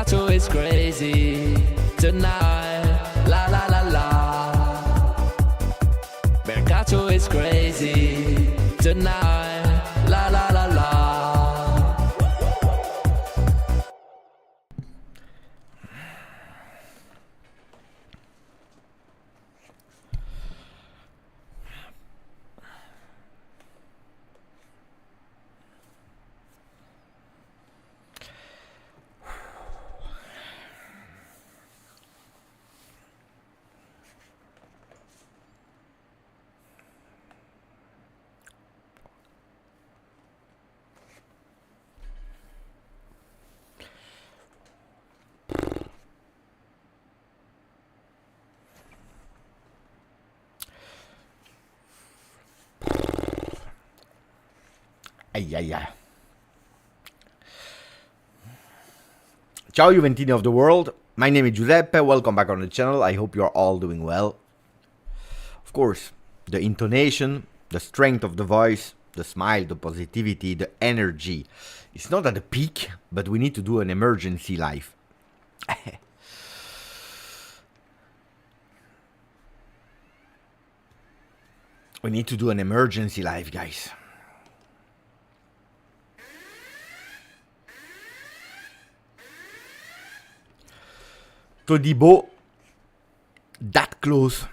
Mercato is crazy tonight. La la la la. Mercato is crazy tonight. La la la la. Ciao Juventini of the world, my name is Giuseppe, welcome back on the channel, I hope you're all doing well. Of course, the intonation, the strength of the voice, the smile, the positivity, the energy. It's not at the peak, but we need to do an emergency live. We need to do an emergency live, guys. Todibo that close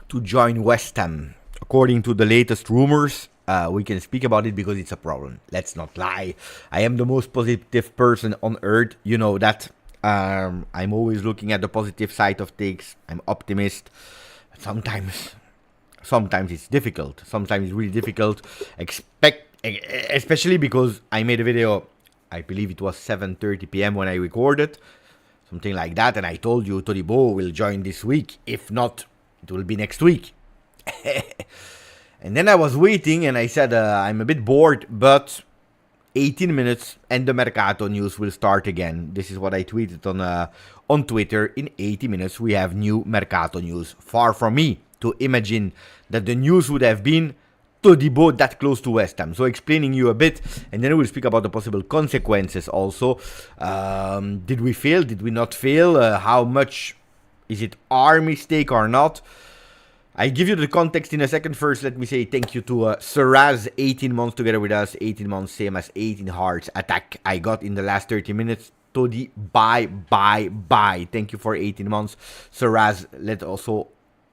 to join West Ham. According to the latest rumors, we can speak about it because it's a problem. Let's not lie. I am the most positive person on earth. You know that. I'm always looking at the positive side of things. I'm optimist. Sometimes it's difficult. Sometimes it's really difficult. Especially because I made a video, I believe it was 7:30 p.m. when I recorded. Something like that, and I told you Todibo will join this week. If not, it will be next week. And then I was waiting, and I said I'm a bit bored, but 18 minutes and the Mercato news will start again. This is what I tweeted on Twitter. In 80 minutes, we have new Mercato news. Far from me to imagine that the news would have been Todibo that close to West Ham. So explaining you a bit, and then we'll speak about the possible consequences also. Did we fail? Did we not fail? How much is it our mistake or not? I give you the context in a second. First, let me say thank you to Saraz, 18 months together with us. 18 months, same as 18 hearts attack I got in the last 30 minutes. Todi, bye. Thank you for 18 months. Saraz, let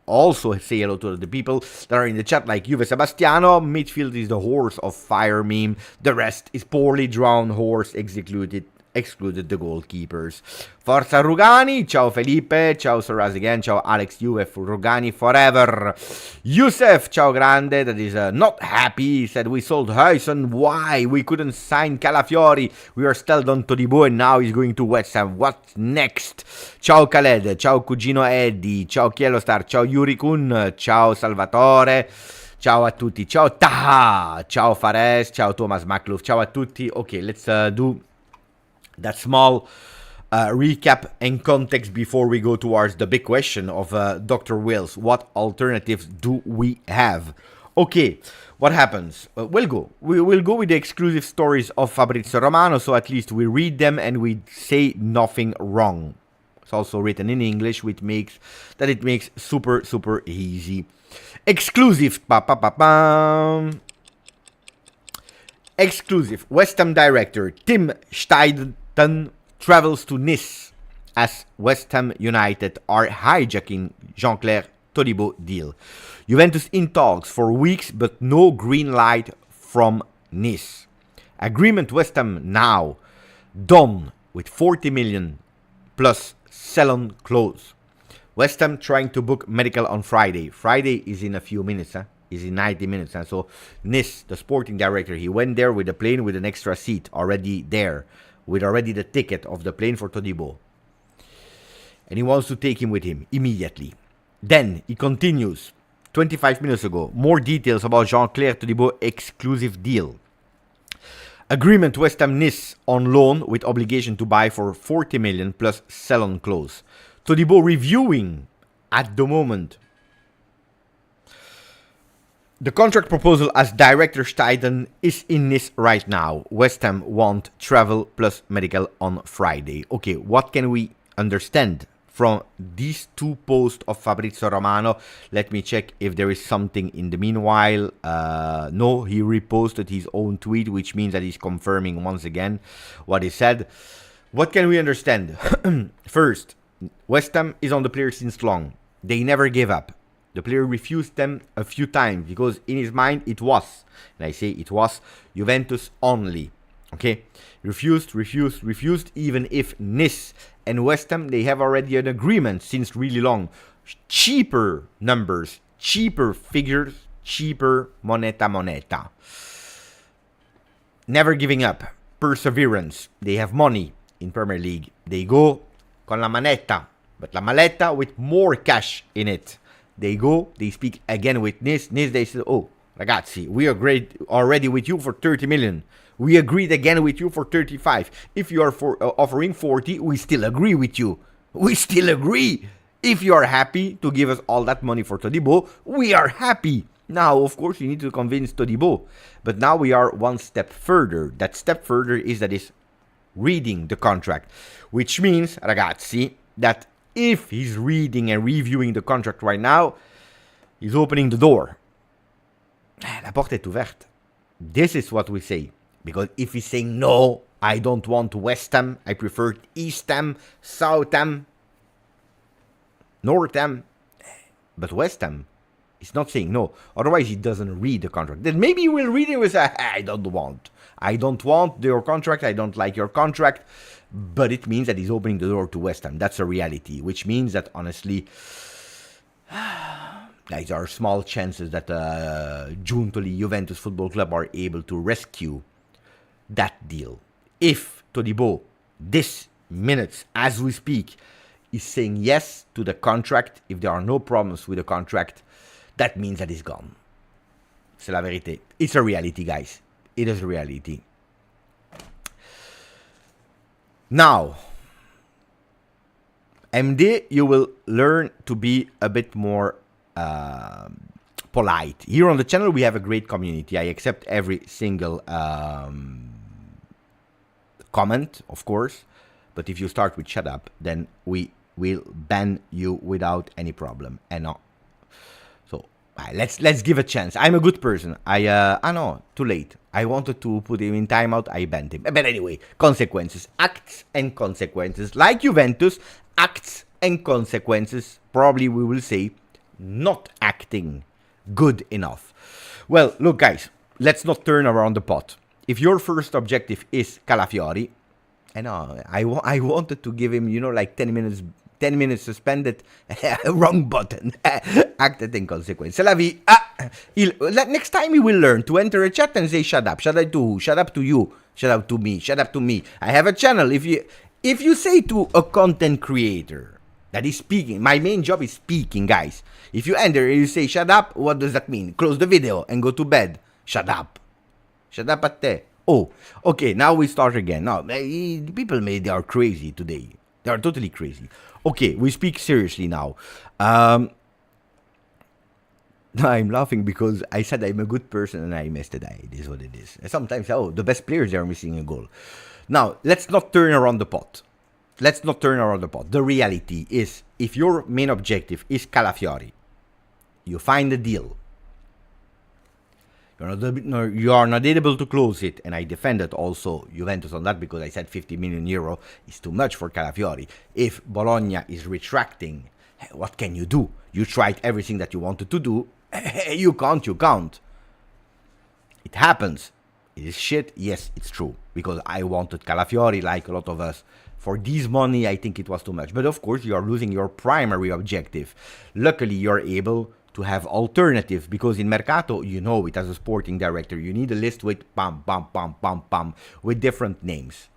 also say hello to the people that are in the chat, like Juve Sebastiano. Midfield is the horse of fire meme. The rest is poorly drawn horse excluded the goalkeepers. Forza Rugani, ciao Felipe, ciao Saraz again, ciao Alex Juve, Rugani forever. Youssef, ciao grande, that is not happy. He said we sold Huijsen, why? We couldn't sign Calafiori. We are still on Todibo and now he's going to West Ham. What's next? Ciao Khaled, ciao Cugino Eddie, ciao Kielostar, ciao Yuri Kun, ciao Salvatore. Ciao a tutti, ciao Taha, ciao Fares, ciao Thomas Makluf, ciao a tutti. Okay, let's do that small recap and context before we go towards the big question of Dr. Wills. What alternatives do we have? Okay, what happens? We'll go with the exclusive stories of Fabrizio Romano, so at least we read them and we say nothing wrong. It's also written in English, which makes super easy. Exclusive. Exclusive. West Ham director Tim Steidten travels to Nice as West Ham United are hijacking Jean-Claire Todibo deal. Juventus in talks for weeks, but no green light from Nice. Agreement West Ham now done with 40 million plus sell-on clause. West Ham trying to book medical on Friday. Friday is in a few minutes, is in 90 minutes. And so Nis, the sporting director, he went there with a plane with an extra seat already there, with already the ticket of the plane for Todibo. And he wants to take him with him immediately. Then he continues, 25 minutes ago, more details about Jean-Claire Todibo exclusive deal. Agreement West Ham Nice on loan with obligation to buy for 40 million plus sell-on clause. Todibo reviewing at the moment The contract proposal as director Steiden is in this right now. West Ham want travel plus medical on Friday. Okay, what can we understand from these two posts of Fabrizio Romano? Let me check if there is something in the meanwhile. No, he reposted his own tweet, which means that he's confirming once again what he said. What can we understand? First, West Ham is on the player since long. They never gave up. The player refused them a few times because in his mind it was, and I say it was, Juventus only. Okay? Refused, even if Nice and West Ham, they have already an agreement since really long. Cheaper numbers, cheaper figures, cheaper moneta. Never giving up. Perseverance. They have money in Premier League. They go con la manetta, but la maletta with more cash in it. They go, they speak again with Nice. Nice, they say, oh, ragazzi, we agreed already with you for 30 million. We agreed again with you for 35. If you are offering 40, we still agree with you. We still agree. If you are happy to give us all that money for Todibo, we are happy. Now, of course, you need to convince Todibo. But now we are one step further. That step further is that is reading the contract. Which means, ragazzi, that if he's reading and reviewing the contract right now, he's opening the door. La porte est ouverte. This is what we say. Because if he's saying, no, I don't want West Ham, I prefer East Ham, South Ham, North Ham, but West Ham is not saying no. Otherwise, he doesn't read the contract. Then maybe he will read it and say, I don't want your contract, I don't like your contract. But it means that he's opening the door to West Ham. That's a reality, which means that, honestly, guys, there are small chances that Juventus Football Club are able to rescue that deal. If Todibo, this minutes as we speak, is saying yes to the contract, if there are no problems with the contract, that means that he's gone. C'est la vérité. It's a reality, guys. It is a reality. Now, MD, you will learn to be a bit more polite. Here on the channel, we have a great community. I accept every single comment, of course. But if you start with shut up, then we will ban you without any problem. And no. So, let's give a chance. I'm a good person. No, too late. I wanted to put him in timeout, I banned him. But anyway, consequences. Acts and consequences. Like Juventus, acts and consequences. Probably we will say not acting good enough. Well, look guys, let's not turn around the pot. If your first objective is Calafiori, and I wanted to give him, like 10 minutes suspended. Wrong button. Acted in consequence. C'est la vie. Next time he will learn to enter a chat and say shut up. Shut up to who? Shut up to you. Shut up to me. Shut up to me. I have a channel. If you say to a content creator that is speaking, my main job is speaking, guys. If you enter and you say shut up, what does that mean? Close the video and go to bed. Shut up. Shut up at te. Oh, okay, now we start again. No, people they are crazy today. They are totally crazy. Okay, we speak seriously now. I'm laughing because I said I'm a good person and I messed it. It is what it is. And sometimes, the best players are missing a goal. Now, let's not turn around the pot. The reality is, if your main objective is Calafiori, you find a deal. You are not able to close it, and I defended also Juventus on that because I said 50 million euro is too much for Calafiori. If Bologna is retracting, what can you do? You tried everything that you wanted to do. You can't. It happens. It is shit. Yes, it's true. Because I wanted Calafiori, like a lot of us. For this money, I think it was too much. But of course, you are losing your primary objective. Luckily, you're able to have alternative, because in Mercato, it as a sporting director, you need a list with with different names.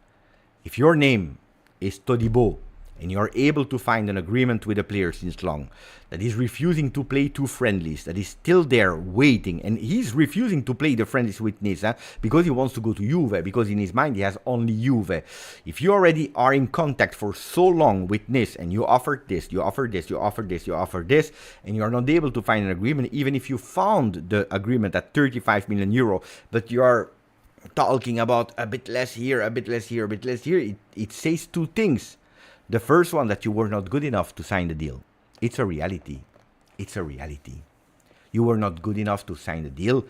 If your name is Todibo and you are able to find an agreement with a player since long, that is refusing to play 2 friendlies, that is still there waiting, and he's refusing to play the friendlies with Nice because he wants to go to Juve, because in his mind he has only Juve. If you already are in contact for so long with Nice and you offer this, you offer this, you offer this, you offer this, and you are not able to find an agreement, even if you found the agreement at 35 million euro, but you are talking about a bit less here, a bit less here, a bit less here, it says 2 things. The first one, that you were not good enough to sign the deal. It's a reality. It's a reality. You were not good enough to sign the deal.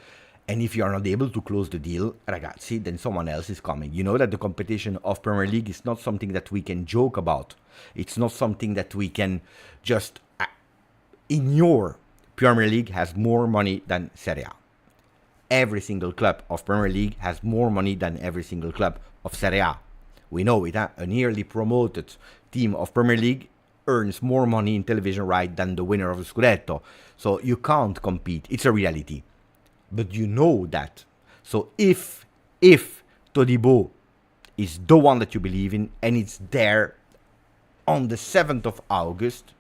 And if you are not able to close the deal, ragazzi, then someone else is coming. You know that the competition of Premier League is not something that we can joke about. It's not something that we can just ignore. Premier League has more money than Serie A. Every single club of Premier League has more money than every single club of Serie A. We know it, huh? A nearly promoted team of Premier League earns more money in television right than the winner of the Scudetto. So you can't compete. It's a reality. But you know that. So if Todibo is the one that you believe in, and it's there on the 7th of August,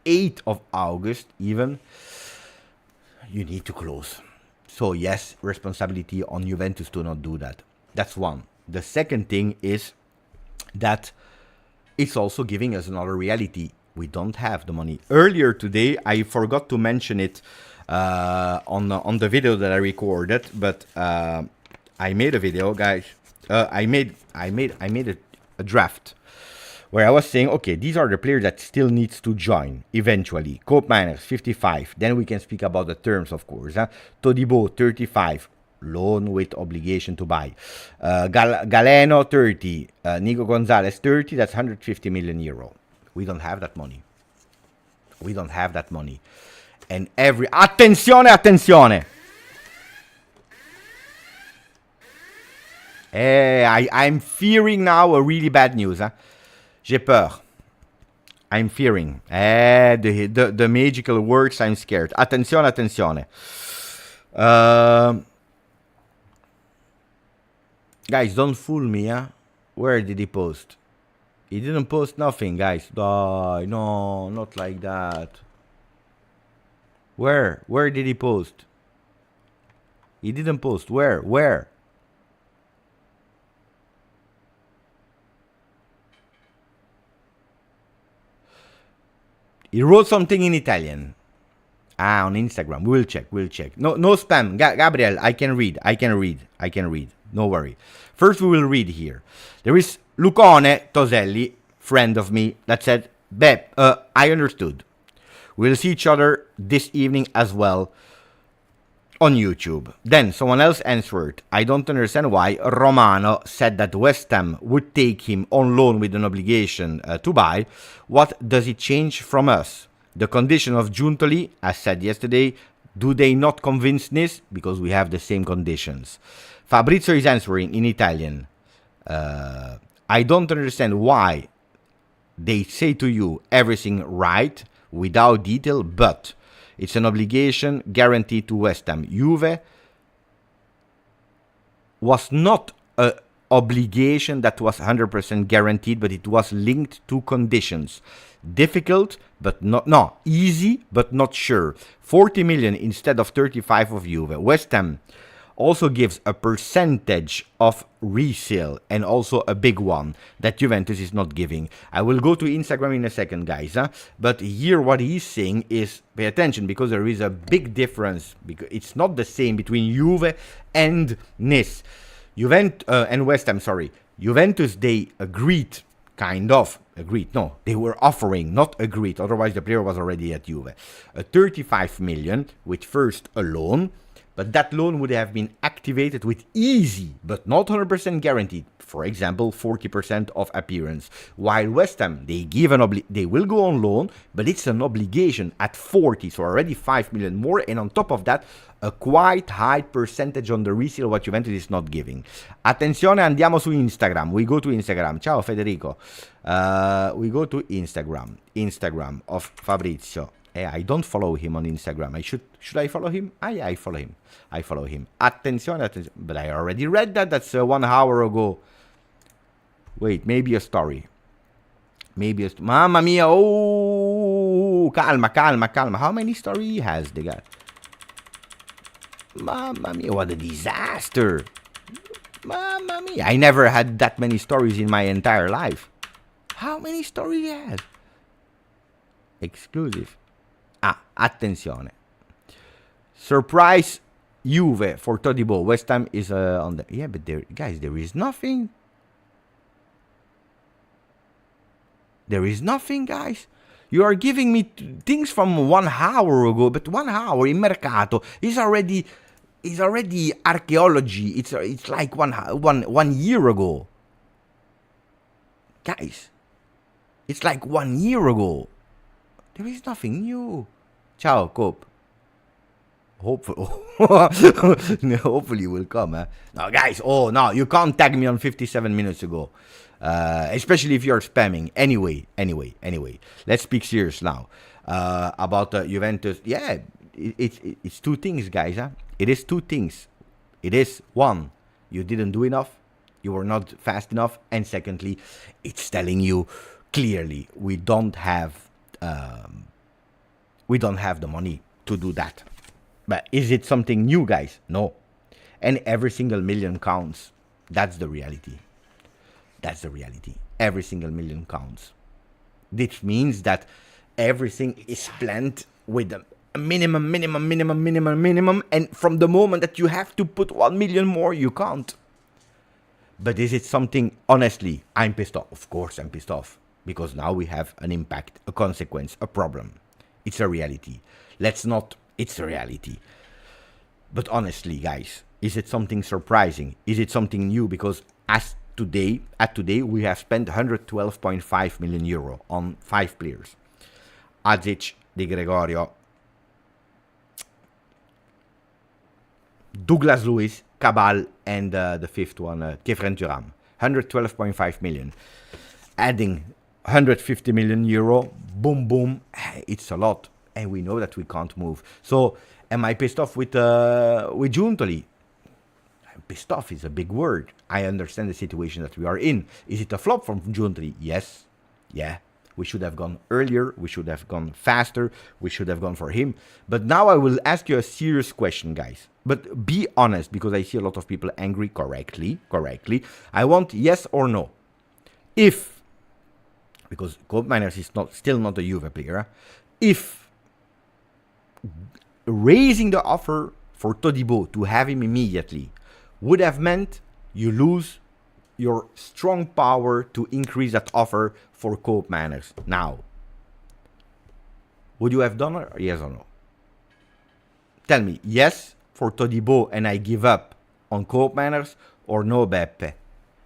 8th of August even, you need to close. So yes, responsibility on Juventus to not do that. That's one. The second thing is that it's also giving us another reality. We don't have the money. Earlier today, I forgot to mention it on the video that I recorded, but I made a video, guys. I made a draft where I was saying, okay, these are the players that still needs to join eventually. Koopmeiners 55. Then we can speak about the terms, of course. Todibo 35. Loan with obligation to buy. Galeno 30. Nico Gonzalez 30. That's 150 million euro. We don't have that money. We don't have that money. And attenzione. I'm fearing now a really bad news. J'ai peur. I'm fearing. The magical words, I'm scared. Attenzione. Guys, don't fool me, Where did he post? He didn't post nothing, guys. No, not like that. Where did he post? He didn't post. Where? He wrote something in Italian. On Instagram. We'll check. No spam. Gabriel, I can read. No worry. First, we will read here. There is Lucone Toselli, friend of me, that said, I understood. We'll see each other this evening as well on YouTube. Then someone else answered, I don't understand why Romano said that West Ham would take him on loan with an obligation to buy. What does it change from us? The condition of Giuntoli, as said yesterday, do they not convince this? Because we have the same conditions. Fabrizio is answering in Italian. I don't understand why they say to you everything right without detail, but it's an obligation guaranteed to West Ham. Juve was not an obligation that was 100% guaranteed, but it was linked to conditions. Difficult, but not easy, but not sure. 40 million instead of 35 of Juve. West Ham also gives a percentage of resale, and also a big one that Juventus is not giving. I will go to Instagram in a second, guys. But here what he's saying is, pay attention, because there is a big difference. Because it's not the same between Juve and Nice. And West Ham, sorry. Juventus, they agreed. No, they were offering, not agreed. Otherwise, the player was already at Juve. A 35 million with first a loan. But that loan would have been activated with easy, but not 100% guaranteed. For example, 40% of appearance. While West Ham, they will go on loan, but it's an obligation at 40, so already 5 million more. And on top of that, a quite high percentage on the resale, what Juventus is not giving. Attenzione, andiamo su Instagram. We go to Instagram. Ciao, Federico. We go to Instagram of Fabrizio. I don't follow him on Instagram. Should I follow him? I follow him. Attenzione. But I already read that. That's 1 hour ago. Wait, maybe a story. Maybe Mamma mia, oh, calma. How many stories he has, the guy? Mamma mia, what a disaster. Mamma mia, I never had that many stories in my entire life. How many stories he has? Exclusive. Attenzione. Surprise Juve for Todibo. West Ham is on the... Yeah, but there is nothing. There is nothing, guys. You are giving me things from 1 hour ago, but 1 hour in Mercato is already archaeology. It's like one year ago. Guys, it's like 1 year ago. There is nothing new. Ciao, Coop. Hopefully will come, huh? No, guys, no, you can't tag me on 57 minutes ago. Especially if you're spamming. Anyway. Let's speak serious now. About Juventus. Yeah, it's two things, guys, huh? It is two things. It is, one, you didn't do enough. You were not fast enough. And secondly, it's telling you clearly we don't have the money to do that. But is it something new, guys? No. And every single million counts. That's the reality. Every single million counts. This means that everything is planned with a minimum. And from the moment that you have to put 1 million more, you can't. But is it something, honestly, I'm pissed off. Of course I'm pissed off. Because now we have an impact, a consequence, a problem. It's a reality. It's a reality. But honestly, guys, is it something surprising? Is it something new? Because at today, we have spent 112.5 million euro on 5 players. Azic, Di Gregorio, Douglas Luiz, Cabal, and the fifth one, Kefren Turam. 112.5 million. Adding 150 million euro, boom, it's a lot. And we know that we can't move. So, am I pissed off with Giuntoli? Pissed off is a big word. I understand the situation that we are in. Is it a flop from Giuntoli? Yes. Yeah. We should have gone earlier. We should have gone faster. We should have gone for him. But now I will ask you a serious question, guys. But be honest, because I see a lot of people angry correctly. I want yes or no. If, because Koopmeiners is still not a Juve player, if raising the offer for Todibo to have him immediately would have meant you lose your strong power to increase that offer for Koopmeiners now, would you have done it? Yes or no? Tell me, yes for Todibo and I give up on Koopmeiners, or no, Beppe?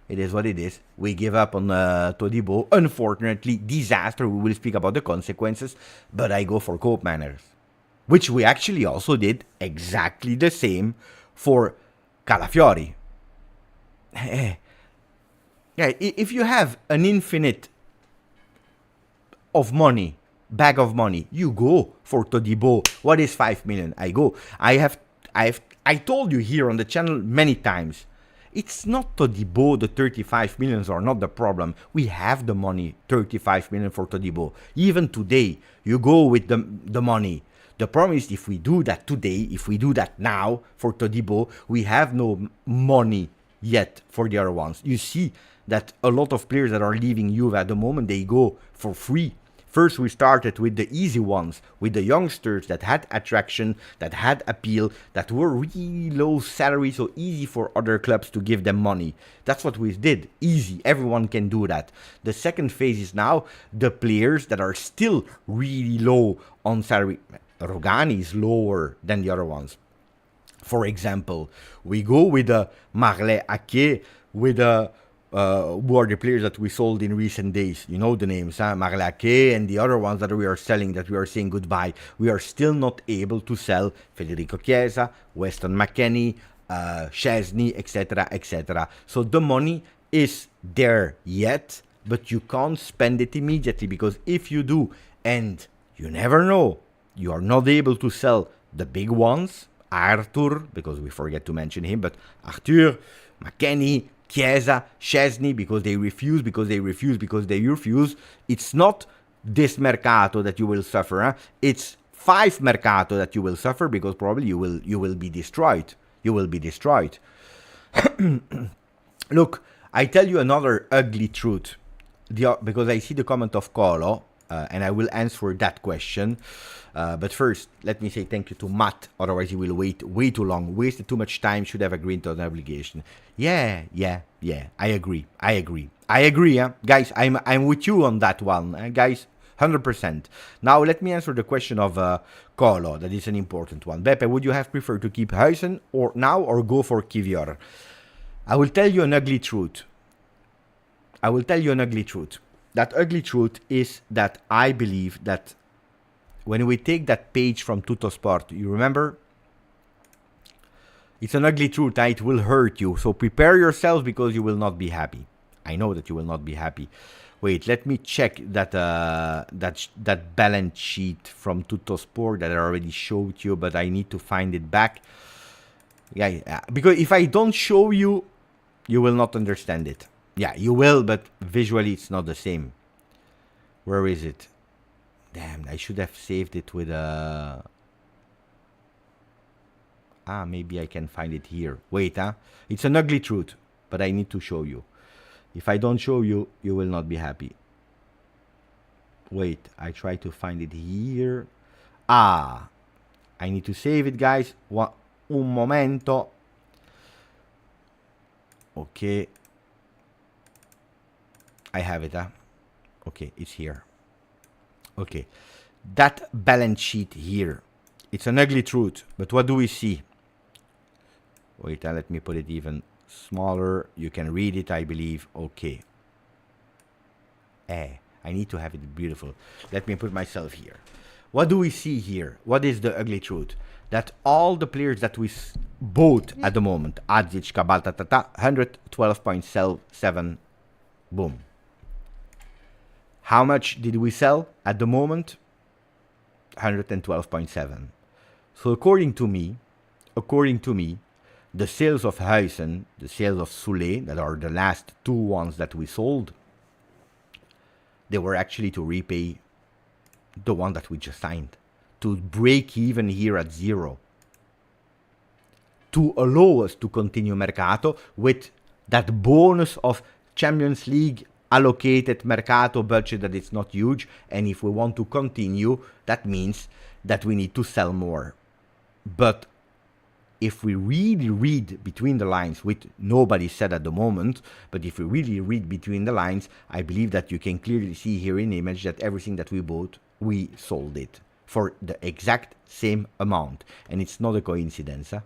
It is what it is. We give up on Todibo. Unfortunately, disaster. We will speak about the consequences, but I go for Koopmeiners. Which we actually also did exactly the same for Calafiori. Yeah, if you have an infinite bag of money, you go for Todibo. What is 5 million? I go. I told you here on the channel many times. It's not Todibo, the 35 millions are not the problem. We have the money, 35 million for Todibo. Even today, you go with the money. The problem is if we do that today, if we do that now for Todibo, we have no money yet for the other ones. You see that a lot of players that are leaving Juve at the moment, they go for free. First, we started with the easy ones, with the youngsters that had attraction, that had appeal, that were really low salary, so easy for other clubs to give them money. That's what we did. Easy. Everyone can do that. The second phase is now the players that are still really low on salary. Rogani is lower than the other ones. For example, we go with the Marley Ake, with the who are the players that we sold in recent days. You know the names, huh? Marley Ake and the other ones that we are selling, that we are saying goodbye. We are still not able to sell Federico Chiesa, Weston McKennie, Chesney, etc., etc. So the money is there yet, but you can't spend it immediately, because if you do, and you never know, you are not able to sell the big ones, Arthur, because we forget to mention him, but Arthur, McKennie, Chiesa, Szczesny, because they refuse, because they refuse, because they refuse. It's not this mercato that you will suffer. Huh? It's 5 mercato that you will suffer, because probably you will be destroyed. You will be destroyed. Look, I tell you another ugly truth, because I see the comment of Colo, and I will answer that question. But first, let me say thank you to Matt, otherwise he will wait way too long, wasted too much time, should have agreed to an obligation. Yeah, I agree. Huh? Guys, I'm with you on that one, guys, 100%. Now, let me answer the question of Colo, that is an important one. Beppe, would you have preferred to keep Huijsen or go for Kivior? I will tell you an ugly truth. That ugly truth is that I believe that when we take that page from Tuttosport, you remember? It's an ugly truth, it will hurt you. So prepare yourselves, because you will not be happy. I know that you will not be happy. Wait, let me check that that balance sheet from Tuttosport that I already showed you, but I need to find it back. Yeah, because if I don't show you, you will not understand it. Yeah, you will, but visually it's not the same. Where is it? Damn, I should have saved it with a... maybe I can find it here. Wait, it's an ugly truth, but I need to show you. If I don't show you, you will not be happy. Wait, I try to find it here. I need to save it, guys. Un momento. Okay. I have it, Okay, it's here. Okay. That balance sheet here. It's an ugly truth, but what do we see? Wait, let me put it even smaller. You can read it, I believe. Okay. I need to have it beautiful. Let me put myself here. What do we see here? What is the ugly truth? That all the players that we bought at the moment, Adzic, Cabal, 112.7, boom. How much did we sell at the moment? 112.7. So according to me, the sales of Huijsen, the sales of Soule, that are the last 2 ones that we sold, they were actually to repay the one that we just signed, to break even here at 0, to allow us to continue Mercato with that bonus of Champions League allocated Mercato budget that it's not huge. And if we want to continue, that means that we need to sell more. But if we really read between the lines, which nobody said at the moment, but if we really read between the lines, I believe that you can clearly see here in the image that everything that we bought, we sold it for the exact same amount. And it's not a coincidence, huh?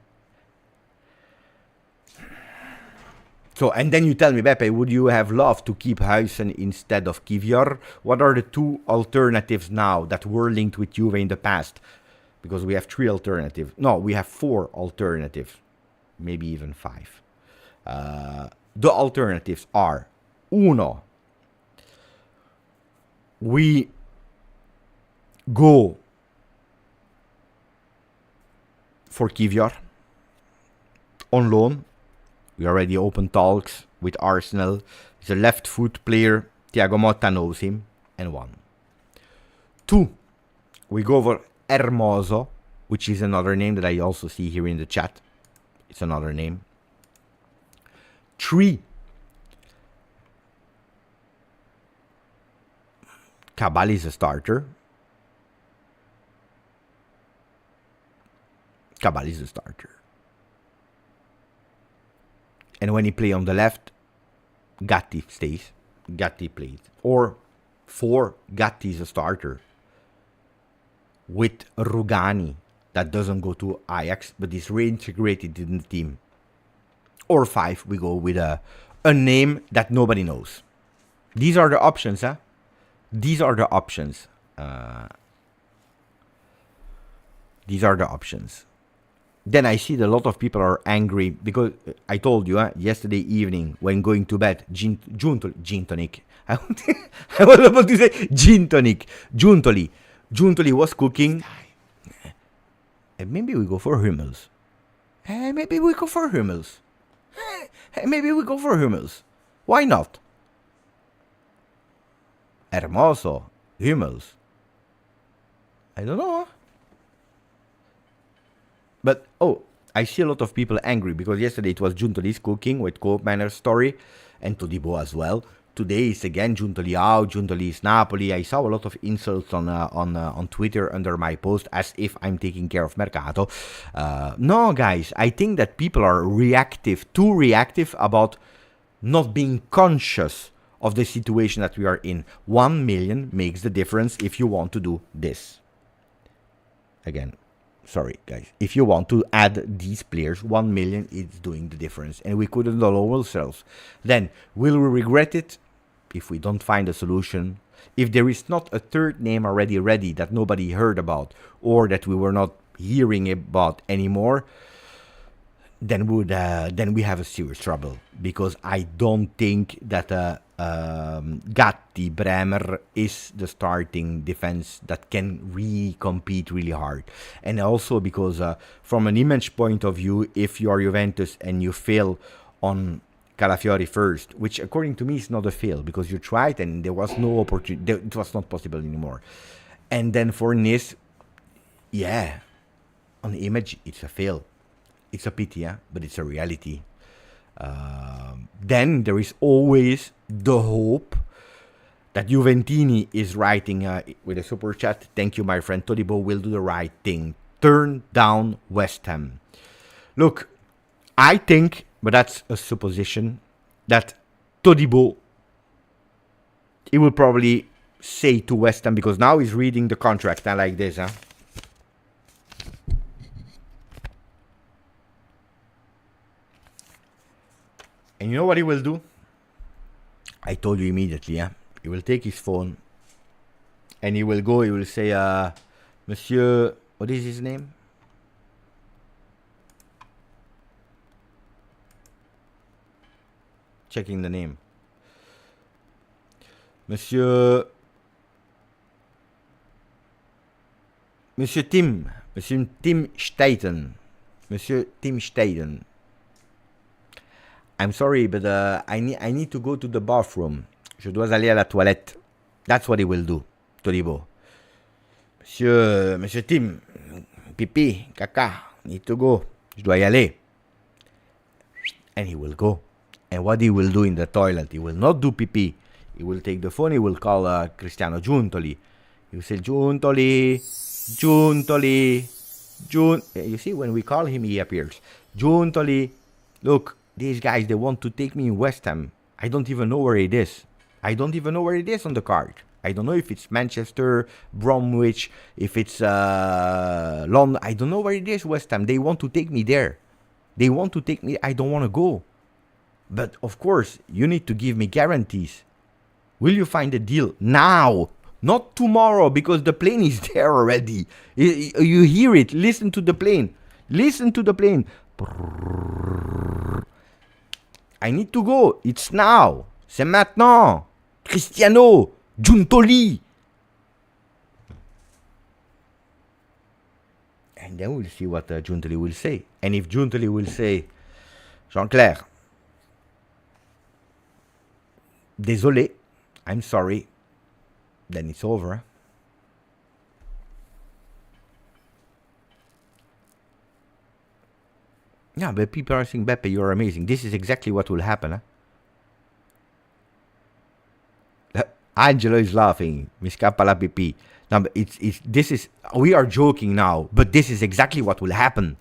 So, and then you tell me, Beppe, would you have loved to keep Huijsen instead of Kivior? What are the 2 alternatives now that were linked with Juve in the past? Because we have 3 alternatives. No, we have 4 alternatives. Maybe even 5. The alternatives are, uno, we go for Kivior on loan. We already opened talks with Arsenal. He's a left foot player. Thiago Motta knows him. And 1. 2. We go for Hermoso, which is another name that I also see here in the chat. It's another name. 3. Cabal is a starter. And when he plays on the left, Gatti stays. Gatti plays. Or 4, Gatti is a starter. With Rugani, that doesn't go to Ajax, but is reintegrated in the team. Or 5, we go with a name that nobody knows. These are the options, huh? These are the options. Then I see that a lot of people are angry because I told you yesterday evening when going to bed, gin tonic. I was about to say gin tonic. Giuntoli was cooking. And maybe we go for Hummels. Hey, maybe we go for Hummels. Why not? Hermoso. Hummels. I don't know. But, I see a lot of people angry because yesterday it was Giuntoli's cooking with Koopmeiners story and Todibo as well. Today it's again Giuntoli out, Giuntoli is Napoli. I saw a lot of insults on Twitter under my post as if I'm taking care of Mercato. No, guys, I think that people are too reactive about not being conscious of the situation that we are in. 1 million makes the difference if you want to do this. Again, sorry, guys. If you want to add these players, 1 million is doing the difference. And we couldn't allow ourselves. Then, will we regret it if we don't find a solution? If there is not a third name already ready that nobody heard about or that we were not hearing about anymore, then we have a serious trouble. Because I don't think that Gatti, Bremer is the starting defense that can compete really hard. And also because from an image point of view, if you are Juventus and you fail on Calafiori first, which according to me is not a fail because you tried and there was no opportunity, it was not possible anymore. And then for Nice, yeah, on the image it's a fail. It's a pity, yeah? But it's a reality. Then there is always the hope that Juventini is writing with a super chat. Thank you, my friend. Todibo will do the right thing. Turn down West Ham. Look, I think, but that's a supposition, that Todibo, he will probably say to West Ham, because now he's reading the contract like this, huh? And you know what he will do? I told you immediately, yeah? He will take his phone and he will go, he will say, Monsieur, what is his name? Checking the name. Monsieur Tim Steiten. Monsieur Tim Steiten. I'm sorry, but I need to go to the bathroom. Je dois aller à la toilette. That's what he will do, Todibo. Monsieur Tim, pipi, caca, need to go. Je dois y aller. And he will go. And what he will do in the toilet, he will not do pipi. He will take the phone, he will call Cristiano Giuntoli. He will say, Giuntoli. You see, when we call him, he appears. Giuntoli, look, these guys, they want to take me in West Ham. I don't even know where it is. I don't even know where it is on the card. I don't know if it's Manchester, Bromwich, if it's London. I don't know where it is, West Ham. They want to take me there. They want to take me. I don't want to go. But, of course, you need to give me guarantees. Will you find a deal now? Not tomorrow, because the plane is there already. You hear it. Listen to the plane. Listen to the plane. I need to go. It's now. C'est maintenant. Cristiano. Giuntoli. And then we'll see what Giuntoli will say. And if Giuntoli will say, Jean-Claire, désolé, I'm sorry, then it's over. Yeah, but people are saying, Beppe, you're amazing. This is exactly what will happen. Huh? Angelo is laughing. Mi scappa la pipì. No, but we are joking now, but this is exactly what will happen.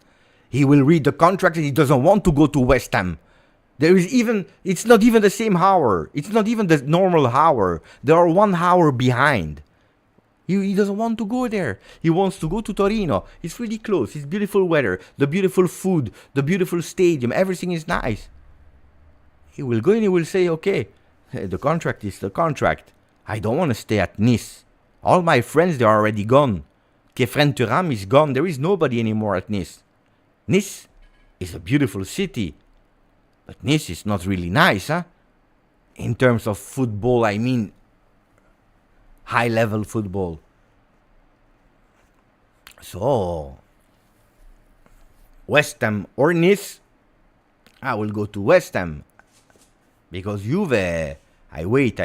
He will read the contract and he doesn't want to go to West Ham. It's not even the same hour. It's not even the normal hour. They are 1 hour behind. He doesn't want to go there. He wants to go to Torino. It's really close. It's beautiful weather, the beautiful food, the beautiful stadium. Everything is nice. He will go and he will say, okay, the contract is the contract. I don't want to stay at Nice. All my friends, they are already gone. Kefren Turam is gone. There is nobody anymore at Nice. Nice is a beautiful city. But Nice is not really nice, huh? In terms of football, I mean high-level football. So, West Ham or Nice, I will go to West Ham. Because Juve, I wait,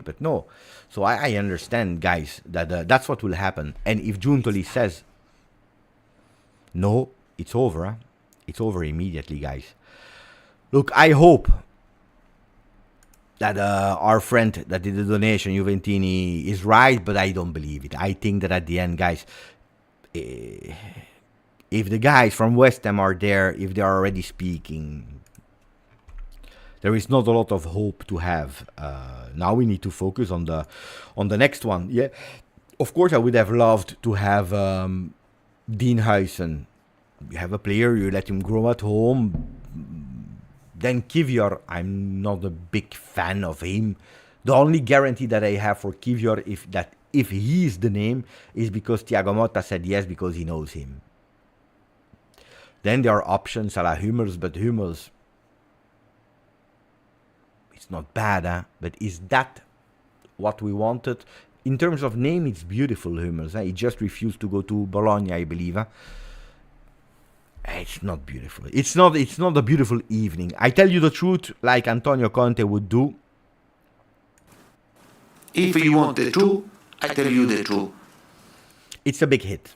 but no. So I understand, guys, that that's what will happen. And if Giuntoli says, no, it's over. Huh? It's over immediately, guys. Look, I hope that our friend that did the donation, Juventini, is right, but I don't believe it. I think that at the end, guys, if the guys from West Ham are there, if they are already speaking, there is not a lot of hope to have. Now we need to focus on the next one. Yeah, of course, I would have loved to have Dean Huijsen. You have a player, you let him grow at home. Then Kivior, I'm not a big fan of him. The only guarantee that I have for Kivior, if he is the name, is because Thiago Motta said yes because he knows him. Then there are options a la Humorous, but Humorous, it's not bad, huh? But is that what we wanted? In terms of name, it's beautiful, Humorous. Huh? He just refused to go to Bologna, I believe. Huh? It's not beautiful. It's not a beautiful evening. I tell you the truth, like Antonio Conte would do. If you want the truth, I tell you the truth. It's a big hit.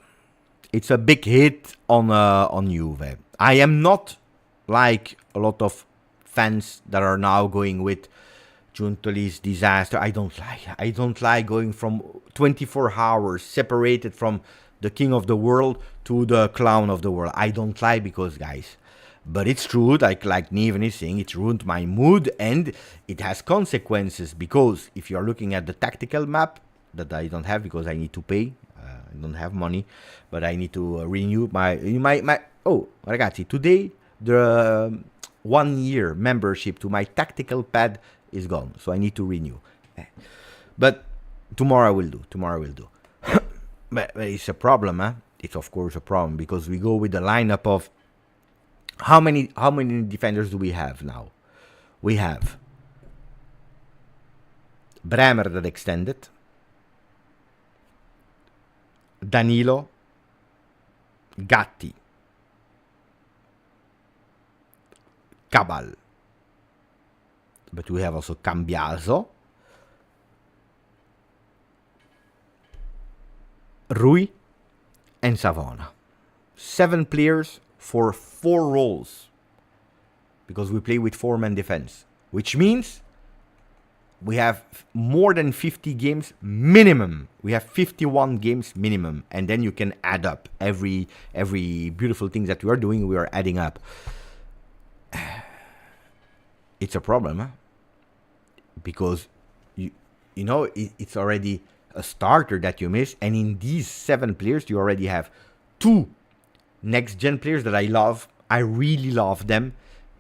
It's a big hit on Juve. I am not like a lot of fans that are now going with Giuntoli's disaster. I don't like going from 24 hours separated from the king of the world to the clown of the world. I don't like because, guys, but it's true, like Neven is saying, it ruined my mood and it has consequences because if you're looking at the tactical map that I don't have because I need to pay, I don't have money, but I need to renew my oh, ragazzi, today the 1 year membership to my tactical pad is gone, so I need to renew. But tomorrow I will do. But it's a problem, huh? It's of course a problem because we go with the lineup of how many defenders do we have now? We have Bremer that extended, Danilo, Gatti, Cabal, but we have also Cambiaso, Rui, and Savona. 7 players for 4 roles because we play with 4-man defense, which means we have more than 50 games minimum. We have 51 games minimum, and then you can add up every beautiful thing that we are doing. We are adding up. It's a problem, huh? Because you know it's already a starter that you miss, and in these 7 players you already have 2 next gen players that I love. I really love them,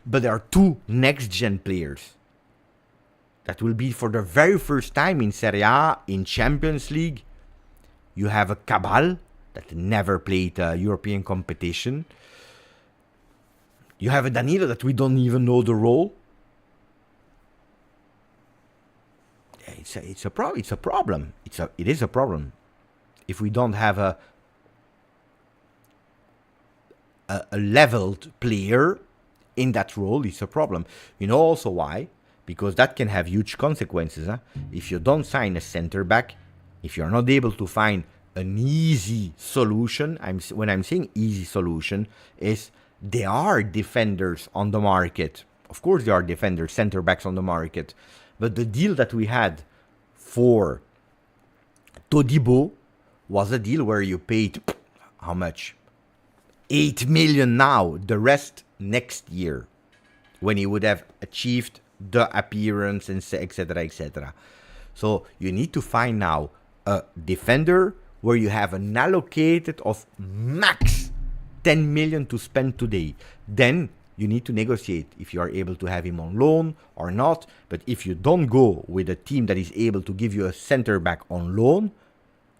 but there are 2 next gen players that will be for the very first time in Serie A, in Champions League. You have a Cabal that never played European competition. You have a Danilo that we don't even know the role. It's a problem. It is a problem. If we don't have a leveled player in that role, it's a problem. You know also why? Because that can have huge consequences. Huh? If you don't sign a center back, if you're not able to find an easy solution, when I'm saying easy solution, is there are defenders on the market. Of course there are defenders, center backs on the market. But the deal that we had for Todibo was a deal where you paid, how much? 8 million now, the rest next year, when he would have achieved the appearance, and etc., etc. So you need to find now a defender where you have an allocated of max 10 million to spend today. Then you need to negotiate if you are able to have him on loan or not. But if you don't go with a team that is able to give you a center back on loan,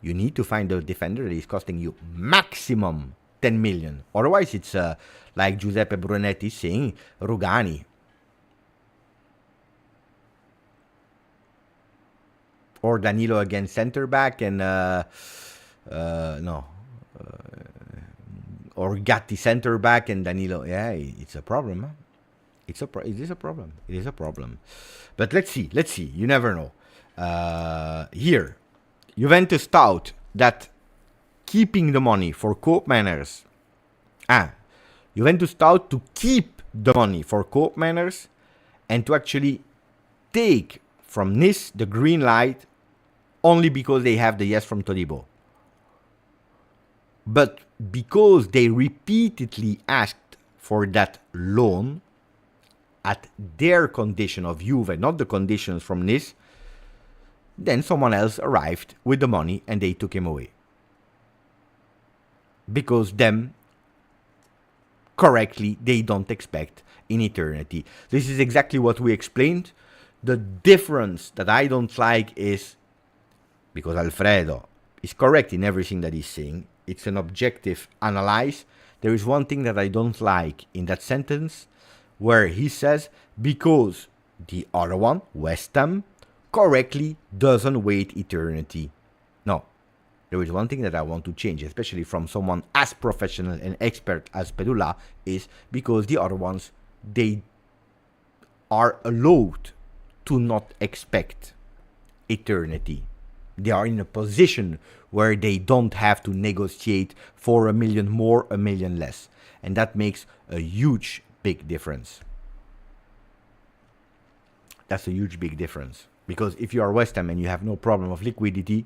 you need to find a defender that is costing you maximum 10 million. Otherwise, it's like Giuseppe Brunetti saying, Rugani. Or Danilo against center back and or Gatti center back and Danilo. Yeah, it's a problem. Huh? It is a problem. It is a problem. But let's see. You never know. Here, Juventus thought that keeping the money for Koopmeiners. Juventus thought to keep the money for Koopmeiners and to actually take from Nice the green light only because they have the yes from Todibo. But because they repeatedly asked for that loan at their condition of Juve, not the conditions from Nice, then someone else arrived with the money and they took him away. Because them, correctly, they don't expect in eternity. This is exactly what we explained. The difference that I don't like is, because Alfredo is correct in everything that he's saying, it's an objective analyze. There is one thing that I don't like in that sentence, where he says, because the other one, West Ham, correctly doesn't wait eternity. No, there is one thing that I want to change, especially from someone as professional and expert as Pedula, is because the other ones, they are allowed to not expect eternity. They are in a position where they don't have to negotiate for $1 million more, $1 million less. And that makes a huge, big difference. That's a huge, big difference. Because if you are West Ham and you have no problem of liquidity,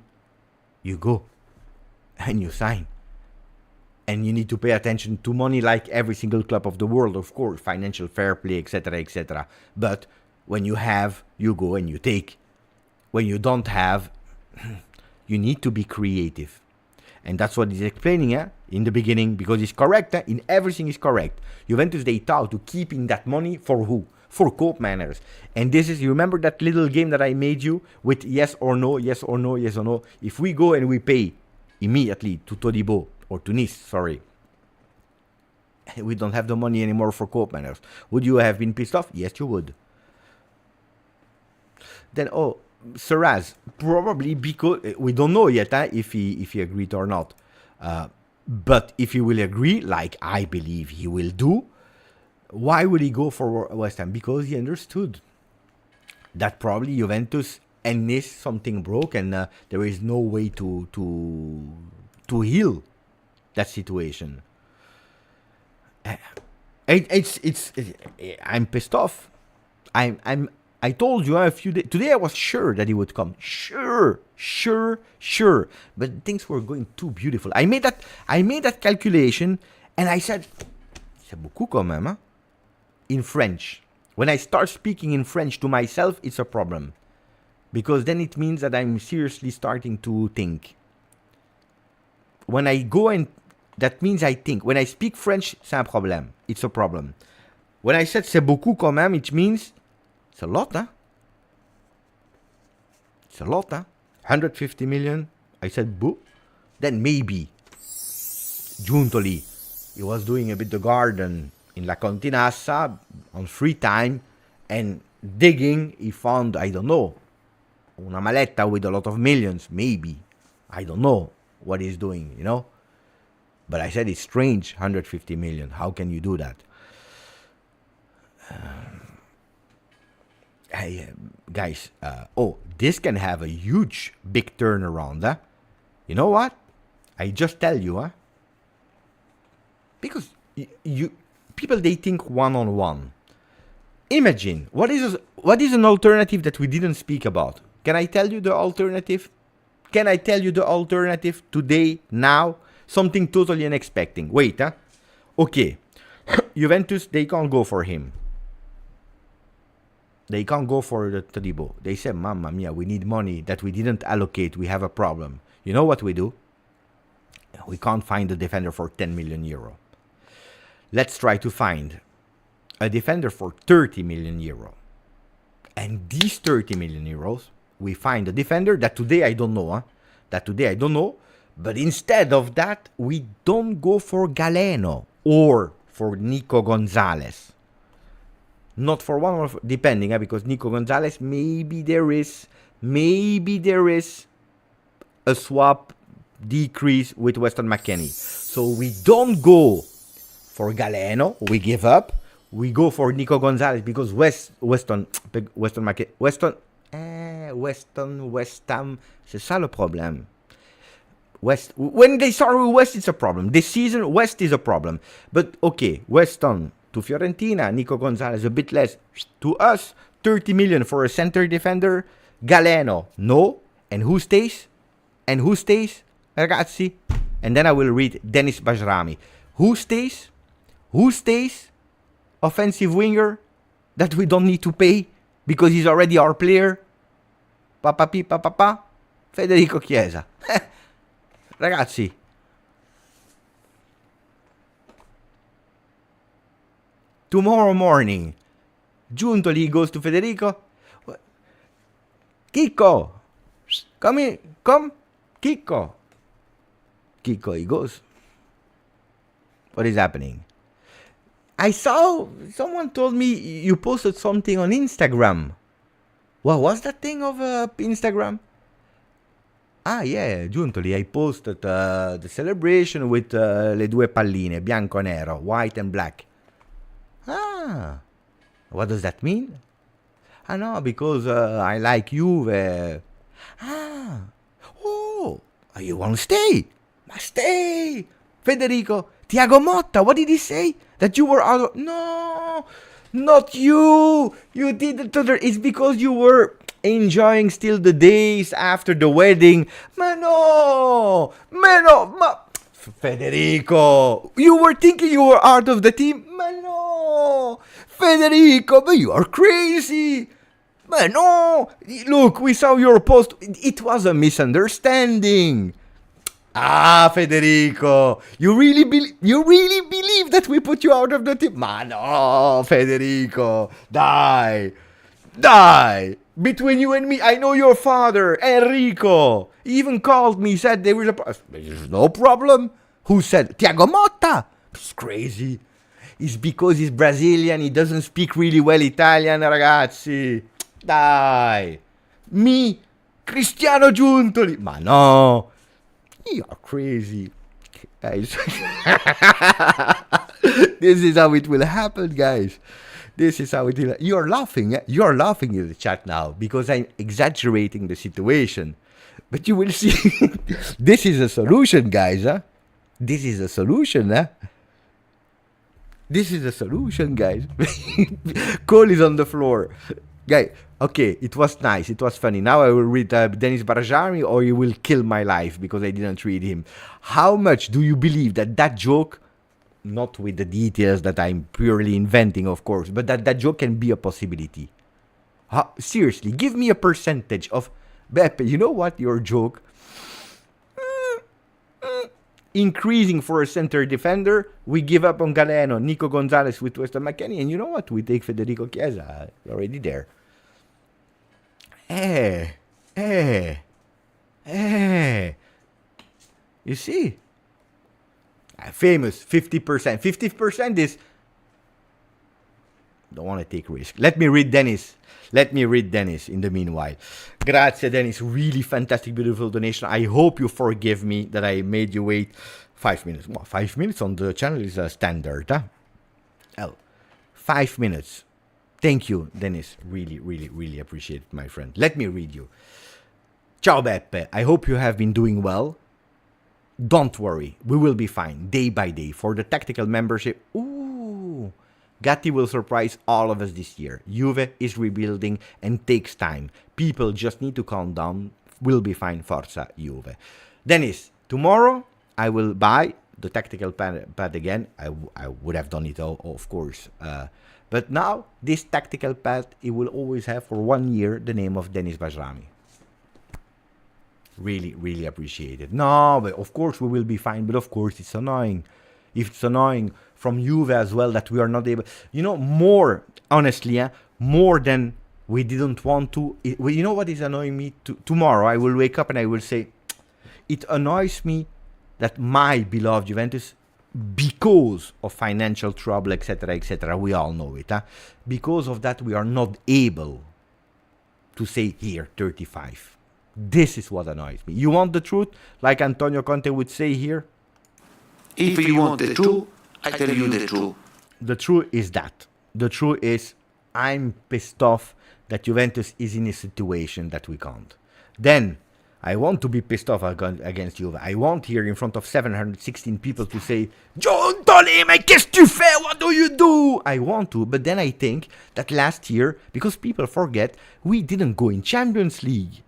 you go and you sign. And you need to pay attention to money like every single club of the world, of course, financial fair play, etc., etc. But when you have, you go and you take. When you don't have, you need to be creative. And that's what he's explaining in the beginning, because he's correct. In everything he's correct. Juventus, they thought to keeping that money for who? For Koopmeiners. And this is, you remember that little game that I made you with yes or no, yes or no, yes or no? If we go and we pay immediately to Todibo, or to Nice, sorry, we don't have the money anymore for Koopmeiners, would you have been pissed off? Yes, you would. Then, Saraz, probably because we don't know yet if he agreed or not. But if he will agree, like I believe he will do, why would he go for West Ham? Because he understood that probably Juventus and Nice something broke, and there is no way to heal that situation. I'm pissed off. I told you a few days. Today I was sure that he would come. Sure. But things were going too beautiful. I made that calculation, and I said, c'est beaucoup quand même, hein? In French. When I start speaking in French to myself, it's a problem. Because then it means that I'm seriously starting to think. When I go and, that means I think. When I speak French, c'est un problème. It's a problem. When I said c'est beaucoup quand même, it means it's a lot, huh? It's a lot, huh? 150 million. I said, boo. Then maybe, Giuntoli, he was doing a bit the garden in La Continassa on free time, and digging, he found, I don't know, una maletta with a lot of millions, maybe. I don't know what he's doing, you know? But I said, it's strange, 150 million. How can you do that? Hey, guys, this can have a huge, big turnaround, huh? You know what? I just tell you, huh? Because people, they think one-on-one. Imagine, what is an alternative that we didn't speak about? Can I tell you the alternative? Can I tell you the alternative today, now? Something totally unexpected. Wait, huh? Okay. Juventus, they can't go for him. They can't go for the Todibo. They said, Mamma mia, we need money that we didn't allocate. We have a problem. You know what we do? We can't find a defender for 10 million euro. Let's try to find a defender for 30 million euro. And these 30 million euros, we find a defender that today I don't know. But instead of that, we don't go for Galeno or for Nico Gonzalez. Not for one, or depending, because Nico Gonzalez, maybe there is a swap decrease with Weston McKennie. So we don't go for Galeno, we give up. we go for Nico Gonzalez because West Ham, c'est ça le problème. When they start with West, it's a problem. This season, West is a problem. But okay, West Ham to Fiorentina, Nico Gonzalez a bit less. To us, 30 million for a center defender. Galeno, no. And who stays? Ragazzi? And then I will read Dennis Bajrami. Who stays? Offensive winger that we don't need to pay because he's already our player. Federico Chiesa. Ragazzi. Tomorrow morning, Giuntoli goes to Federico. Kiko, come in, come. Kiko, he goes. What is happening? I saw, someone told me you posted something on Instagram. What was that thing of Instagram? Ah, yeah, Giuntoli, I posted the celebration with le due palline, bianco-nero, white and black. Ah, what does that mean? Ah, no, because I like Juve. Ah, oh, you want to stay? Stay. Federico, Thiago Motta, what did he say? That you were out of... No, not you. You did it to the... It's because you were enjoying still the days after the wedding. Federico, you were thinking you were out of the team? No, Federico, but you are crazy. No, look, we saw your post. It was a misunderstanding. Ah, Federico, you really believe that we put you out of the team? No, Federico, die. Between you and me, I know your father, Enrico. He even called me, said there was there's no problem. Who said? Thiago Motta. It's crazy. It's because he's Brazilian, he doesn't speak really well Italian, ragazzi. Dai. Me, Cristiano Giuntoli. Ma no. You are crazy. Guys. This is how it will happen, guys. This is how it will. You're laughing. You're laughing in the chat now because I'm exaggerating the situation. But you will see. This is a solution, guys. Huh? This is a solution. Huh? This is a solution, guys. Cole is on the floor. Guys, okay, it was nice. It was funny. Now I will read Dennis Barjani or you will kill my life because I didn't read him. How much do you believe that joke, not with the details that I'm purely inventing, of course, but that joke can be a possibility? Seriously, give me a percentage of, Beppe, you know what, your joke? Increasing for a center defender, we give up on Galeno, Nico Gonzalez with Weston McKennie, and you know what? We take Federico Chiesa. Already there. You see? Famous 50%. 50% is... Don't want to take risk. Let me read Dennis in the meanwhile. Grazie, Dennis. Really fantastic, beautiful donation. I hope you forgive me that I made you wait 5 minutes. Well, 5 minutes on the channel is a standard. Huh? 5 minutes. Thank you, Dennis. Really appreciate it, my friend. Let me read you. Ciao, Beppe. I hope you have been doing well. Don't worry. We will be fine day by day. For the tactical membership... Ooh... Gatti will surprise all of us this year. Juve is rebuilding and takes time. People just need to calm down. We'll be fine. Forza Juve. Dennis, tomorrow I will buy the tactical pad again. I would have done it all, of course. But now, this tactical pad, it will always have for 1 year the name of Dennis Bajrami. Really appreciate it. No, but of course we will be fine. But of course it's annoying. If it's annoying from Juve as well that we are not able, more honestly, more than we didn't want to. You know what is annoying me? Tomorrow I will wake up and I will say, it annoys me that my beloved Juventus, because of financial trouble, etc., we all know it. Because of that, we are not able to say here 35. This is what annoys me. You want the truth, like Antonio Conte would say here? If you want the truth, I tell you the truth. The truth is that the truth is, I'm pissed off that Juventus is in a situation that we can't. Then, I want to be pissed off against Juve. I want here in front of 716 people to say, Giuntoli, ma qu'est-ce que tu fais? What do you do? I want to, but then I think that last year, because people forget, we didn't go in Champions League.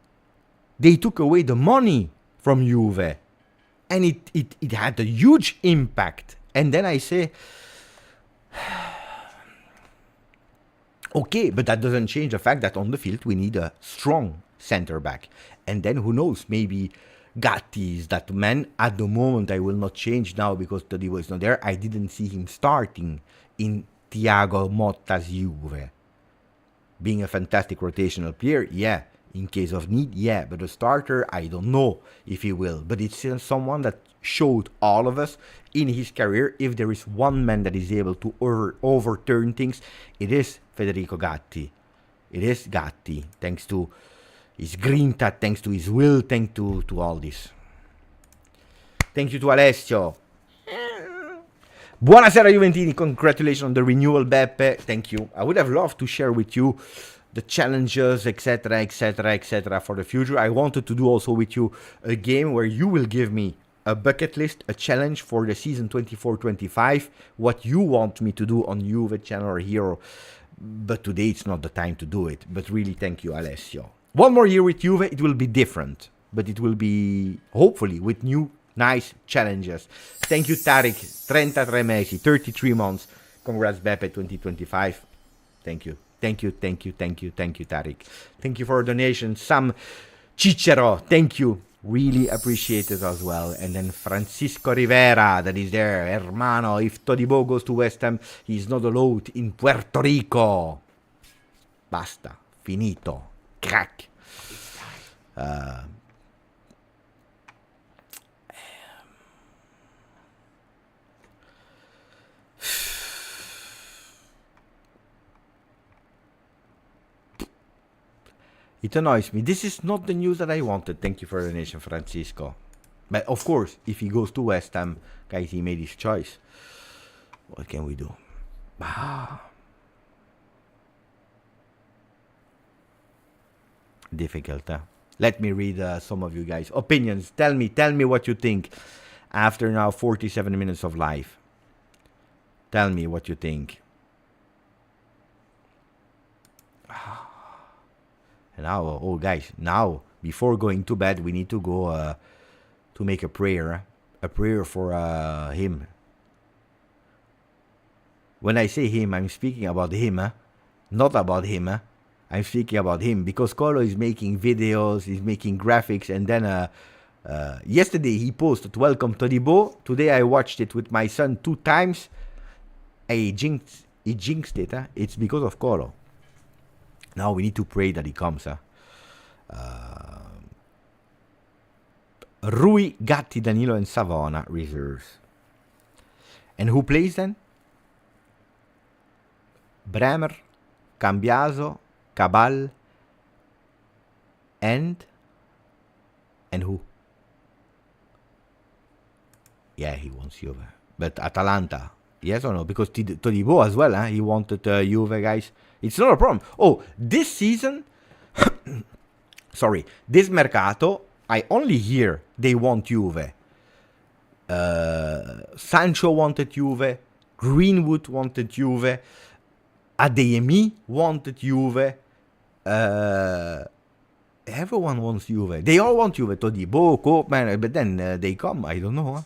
They took away the money from Juve. And it had a huge impact. And then I say, okay, but that doesn't change the fact that on the field we need a strong center back. And then who knows, maybe Gatti is that man. At the moment, I will not change now because Todibo is not there. I didn't see him starting in Thiago Motta's Juve. Being a fantastic rotational player, yeah. In case of need, yeah. But a starter, I don't know if he will. But it's someone that showed all of us in his career, if there is one man that is able to overturn things, it is Federico Gatti. It is Gatti, thanks to his grinta, thanks to his will, thanks to all this. Thank you to Alessio. Buonasera Juventini, congratulations on the renewal, Beppe. Thank you. I would have loved to share with you the challenges, etc., etc., etc. for the future. I wanted to do also with you a game where you will give me a bucket list, a challenge for the season 24-25, what you want me to do on Juve channel or Hero. But today it's not the time to do it. But really, thank you, Alessio. One more year with Juve, it will be different. But it will be, hopefully, with new, nice challenges. Thank you, Tarek. 33 mesi, 33 months. Congrats, Beppe, 2025. Thank you. Thank you, thank you, thank you, thank you, Tarek. Thank you for a donation. Sam Cicero, thank you. Really appreciate it as well. And then Francisco Rivera, that is there. Hermano, if Todibo goes to West Ham, he's not allowed in Puerto Rico. Basta. Finito. Crack. It annoys me. This is not the news that I wanted. Thank you for the donation, Francisco. But of course, if he goes to West Ham, guys, he made his choice. What can we do? Difficult, huh? Let me read some of you guys' opinions. Tell me what you think after now 47 minutes of live. Tell me what you think. Now, oh guys, now before going to bed, we need to go to make a prayer for him. When I say him, I'm speaking about him, not about him. I'm speaking about him because Colo is making videos, he's making graphics, and then yesterday he posted "Welcome Todibo." Today I watched it with my son 2 times. He jinxed it. It's because of Colo. Now we need to pray that he comes. Rui, Gatti, Danilo, and Savona reserves. And who plays then? Bremer, Cambiaso, Cabal, and who? Yeah, he wants Juve. But Atalanta, yes or no? Because Todibo as well, he wanted Juve, guys. It's not a problem. Oh, this season, sorry, this Mercato, I only hear they want Juve. Sancho wanted Juve. Greenwood wanted Juve. Adeyemi wanted Juve. Everyone wants Juve. They all want Juve. Todibo, Koopmeiners, but then they come. I don't know.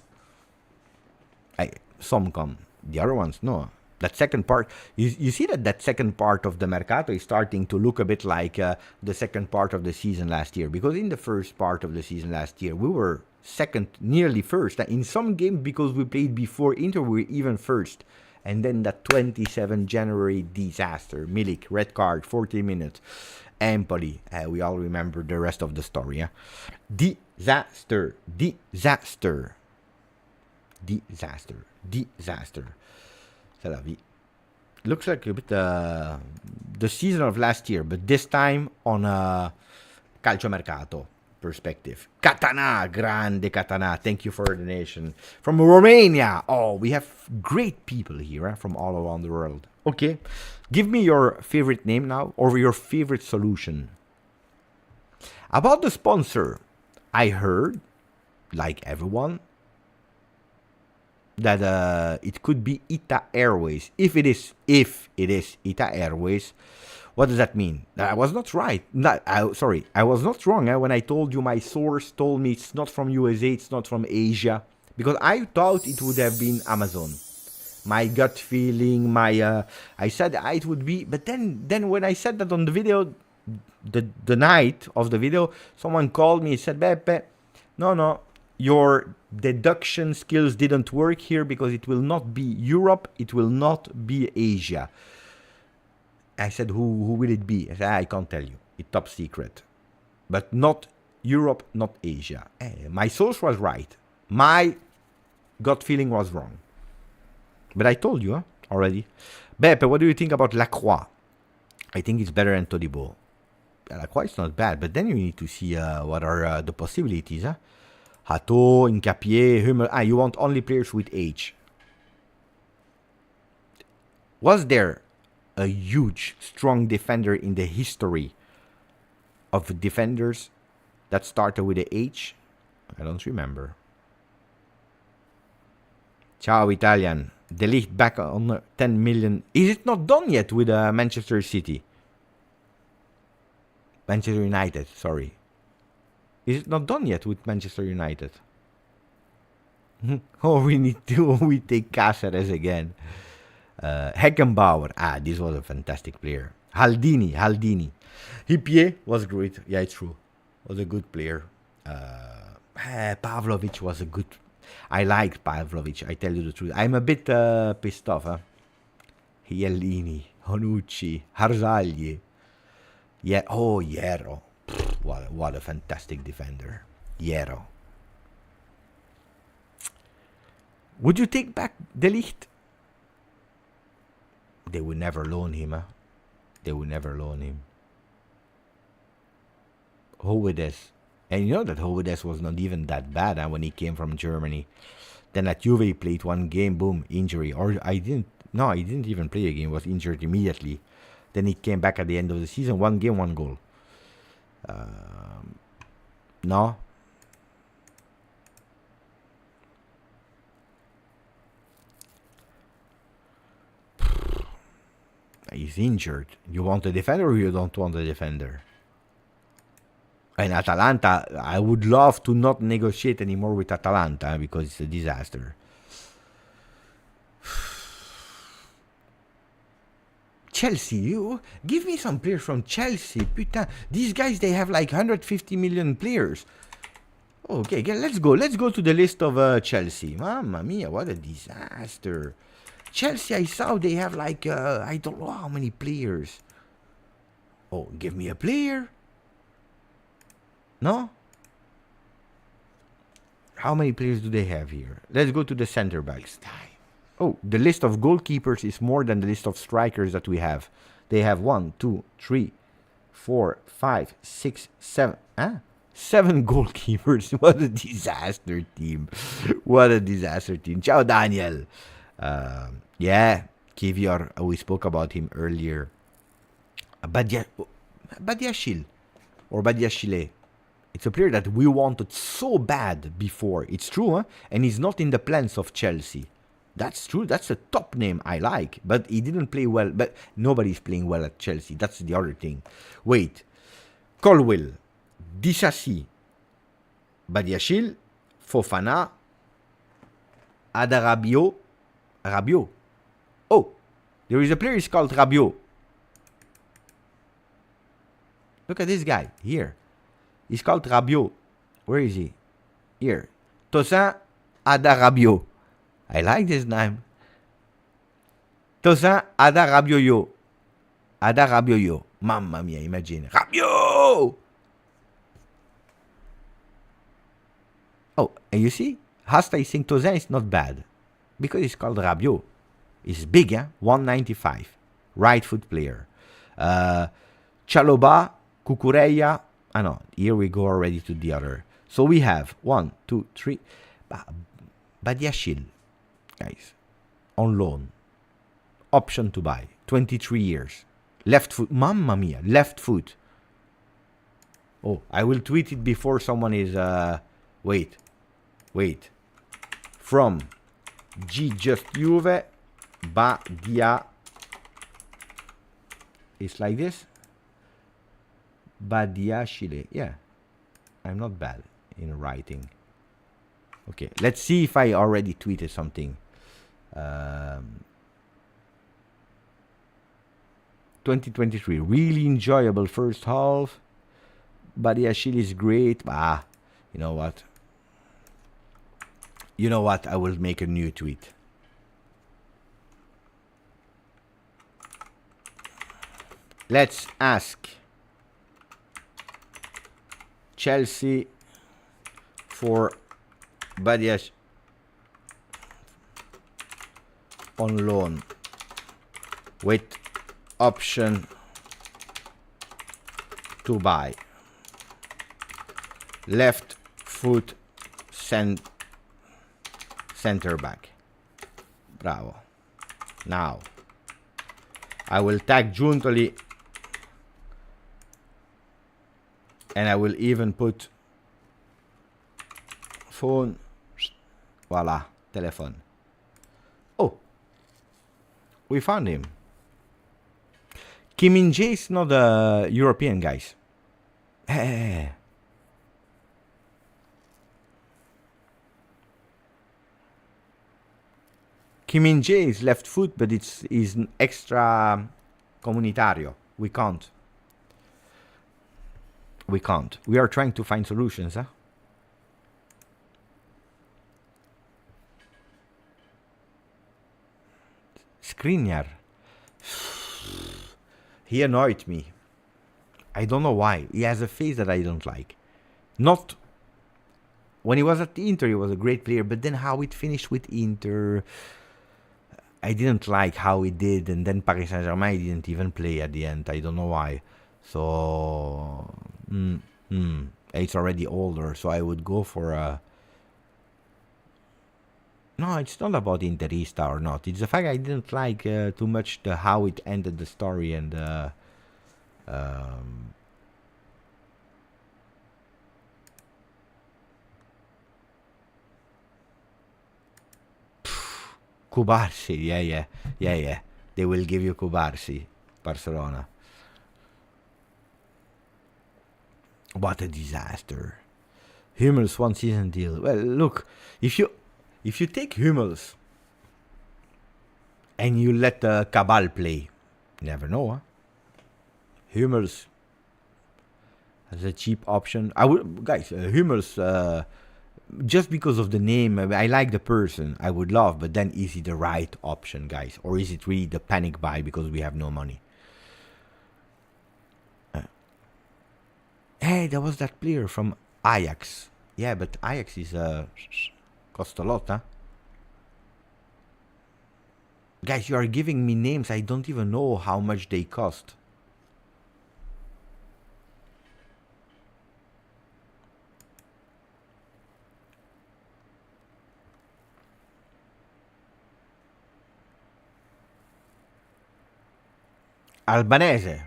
Some come. The other ones, no. That second part, you see that second part of the Mercato is starting to look a bit like the second part of the season last year. Because in the first part of the season last year, we were second, nearly first. In some games, because we played before Inter, we were even first. And then that 27 January disaster. Milik, red card, 40 minutes. Empoli, we all remember the rest of the story. Disaster. C'est la vie. Looks like a bit the season of last year, but this time on a calcio mercato perspective. Katana, grande Katana. Thank you for the donation. From Romania. Oh, we have great people here from all around the world. Okay. Give me your favorite name now, or your favorite solution. About the sponsor, I heard, like everyone, that it could be ITA Airways. If it is ITA Airways, what does that mean? I was not right. I was not wrong when I told you my source told me it's not from USA, it's not from Asia, because I thought it would have been Amazon. My gut feeling, I said it would be, but then when I said that on the video, the night of the video, someone called me and said, Beppe, no, your deduction skills didn't work here because it will not be Europe, it will not be Asia. I said, who will it be? I said, I can't tell you. It's top secret. But not Europe, not Asia. My source was right. My gut feeling was wrong. But I told you already. Beppe, what do you think about Lacroix? I think it's better than Todibo. Lacroix is not bad, but then you need to see what are the possibilities. Hato, Incapié, Hummer. You want only players with H. Was there a huge, strong defender in the history of defenders that started with a H? I don't remember. Ciao, Italian. De Ligt back on 10 million. Is it not done yet with Manchester City? Manchester United, sorry. Is it not done yet with Manchester United? We take Cáceres again. Heckenbauer. This was a fantastic player. Haldini. Hippier was great. Yeah, it's true. Was a good player. Pavlovic was a good. I liked Pavlovic, I tell you the truth. I'm a bit pissed off. Chiellini, Bonucci, Harzagli. Yeah. Oh, Hierro. What a fantastic defender. Hierro. Would you take back De Ligt? They would never loan him. They would never loan him. Hovedes. And you know that Hovedes was not even that bad when he came from Germany. Then at Juve he played one game, boom, injury. Or he didn't even play a game, was injured immediately. Then he came back at the end of the season, one game, one goal. No. He's injured. You want a defender or you don't want a defender? And Atalanta, I would love to not negotiate anymore with Atalanta because it's a disaster. Chelsea, you give me some players from Chelsea. Putain, these guys, they have like 150 million players. Okay, let's go to the list of Chelsea. Mamma mia, what a disaster. Chelsea, I saw they have like, I don't know how many players. Oh, give me a player. No? How many players do they have here? Let's go to the center backs. Oh, the list of goalkeepers is more than the list of strikers that we have. They have 1, 2, 3, 4, 5, 6, 7. 7 goalkeepers. What a disaster team. What a disaster team. Ciao, Daniel. Yeah, Kivior, we spoke about him earlier. Badiashile. Or Badiashile. It's a player that we wanted so bad before. It's true, and he's not in the plans of Chelsea. That's true. That's a top name I like. But he didn't play well. But nobody's playing well at Chelsea. That's the other thing. Wait. Colwill. Disasi. Badiashile. Fofana. Adarabio. Rabiot. Oh. There is a player who's called Rabiot. Look at this guy. Here. He's called Rabiot. Where is he? Here. Tosin Adarabio. I like this name. Tosin Adarabioyo. Adarabioyo. Mamma mia, imagine. Rabiot! Oh, and you see? Hasta is saying Tosin is not bad. Because he's called Rabiot. He's big, 195. Right foot player. Chaloba, Cucureya. No, here we go already to the other. So we have 1, 2, 3. Badiashile, guys, on loan. Option to buy. 23 years. Left foot. Mamma mia. Left foot. Oh, I will tweet it before someone is... Wait. From GJustjuve. Badia. It's like this. Badiashile. Yeah. I'm not bad in writing. Okay. Let's see if I already tweeted something. 2023. Really enjoyable first half. Badiashile is great. You know what? I will make a new tweet. Let's ask Chelsea for Badiashile on loan with option to buy. Left foot center back. Bravo. Now I will tag Giuntoli, and I will even put phone. Voila, telephone. Oh, we found him. Kim In-jae is not a European, guys. Hey. Kim In-jae is left foot, but is extra comunitario. We can't. We are trying to find solutions, huh? Skriniar. He annoyed me. I don't know why. He has a face that I don't like. Not when he was at Inter, he was a great player, but then how it finished with Inter, I didn't like how he did, and then Paris Saint-Germain didn't even play at the end. I don't know why. So it's already older, so I would go for a... No, it's not about Interista or not. It's the fact I didn't like too much how it ended the story, and Cubarsi, yeah. They will give you Cubarsi, Barcelona. What a disaster. Hummels 1 season deal. Well, look, if you take Hummels and you let Cabal play, you never know, huh? Hummels as a cheap option. Hummels, just because of the name, I like the person, I would love, but then is he the right option, guys? Or is it really the panic buy because we have no money? Hey, there was that player from Ajax. Yeah, but Ajax is cost a lot, huh? Guys, you are giving me names I don't even know how much they cost. Albanese.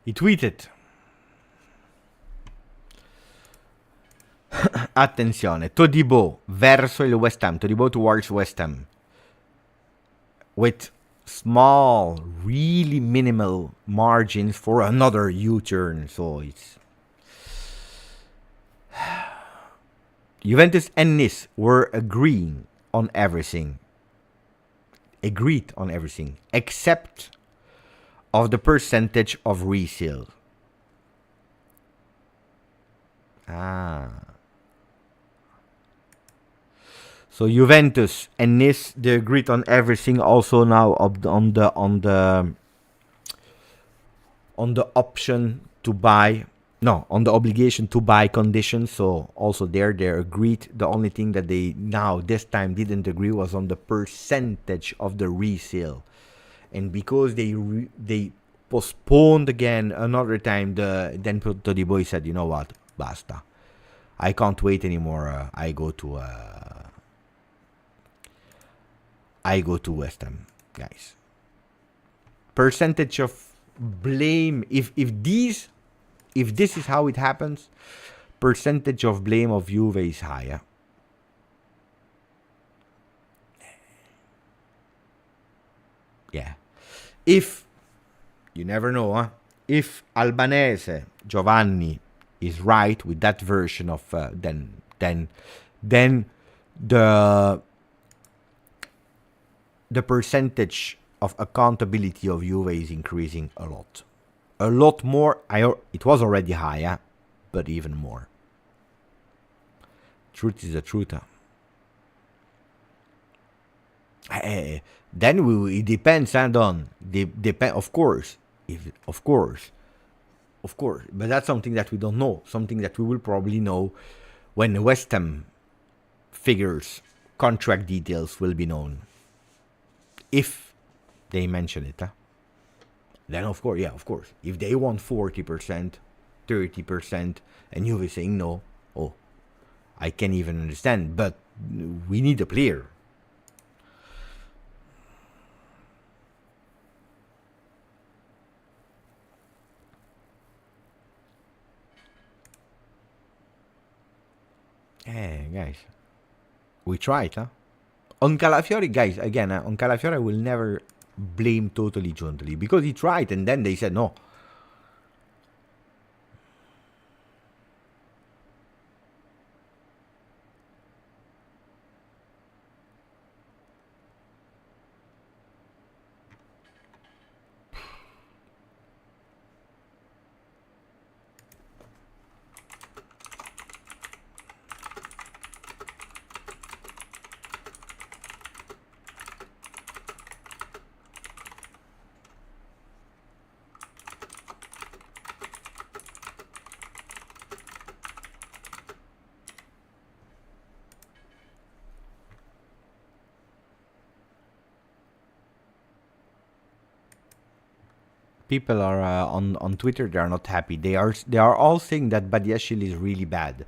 He tweeted. Attenzione, Todibo verso il West Ham. Todibo towards West Ham. With small, really minimal margins for another U-turn. So it's... Juventus and Nice were agreed on everything, except of the percentage of resale. So Juventus and Nice, they agreed on everything. Also now on the option to buy. No, on the obligation to buy conditions. So also they agreed. The only thing that they now this time didn't agree was on the percentage of the resale. And because they postponed again another time, then Todibo said, you know what, basta. I can't wait anymore. I go to West Ham, guys. Percentage of blame, if this is how it happens, percentage of blame of Juve is higher. Yeah. If, you never know, huh? If Albanese Giovanni is right with that version of then the percentage of accountability of Juve is increasing a lot more. It was already higher, but even more. Truth is the truth. Then it depends, Don. Of course, but that's something that we don't know. Something that we will probably know when the West Ham figures, contract details will be known. If they mention it, then of course. If they want 40%, 30%, and you are saying no, I can't even understand. But we need a player. Hey, guys. We tried, huh? On Calafiori, guys, again, on Calafiori, I will never blame totally Giuntoli because he tried and then they said no. People are on Twitter. They are not happy. They are all saying that Badiashile is really bad.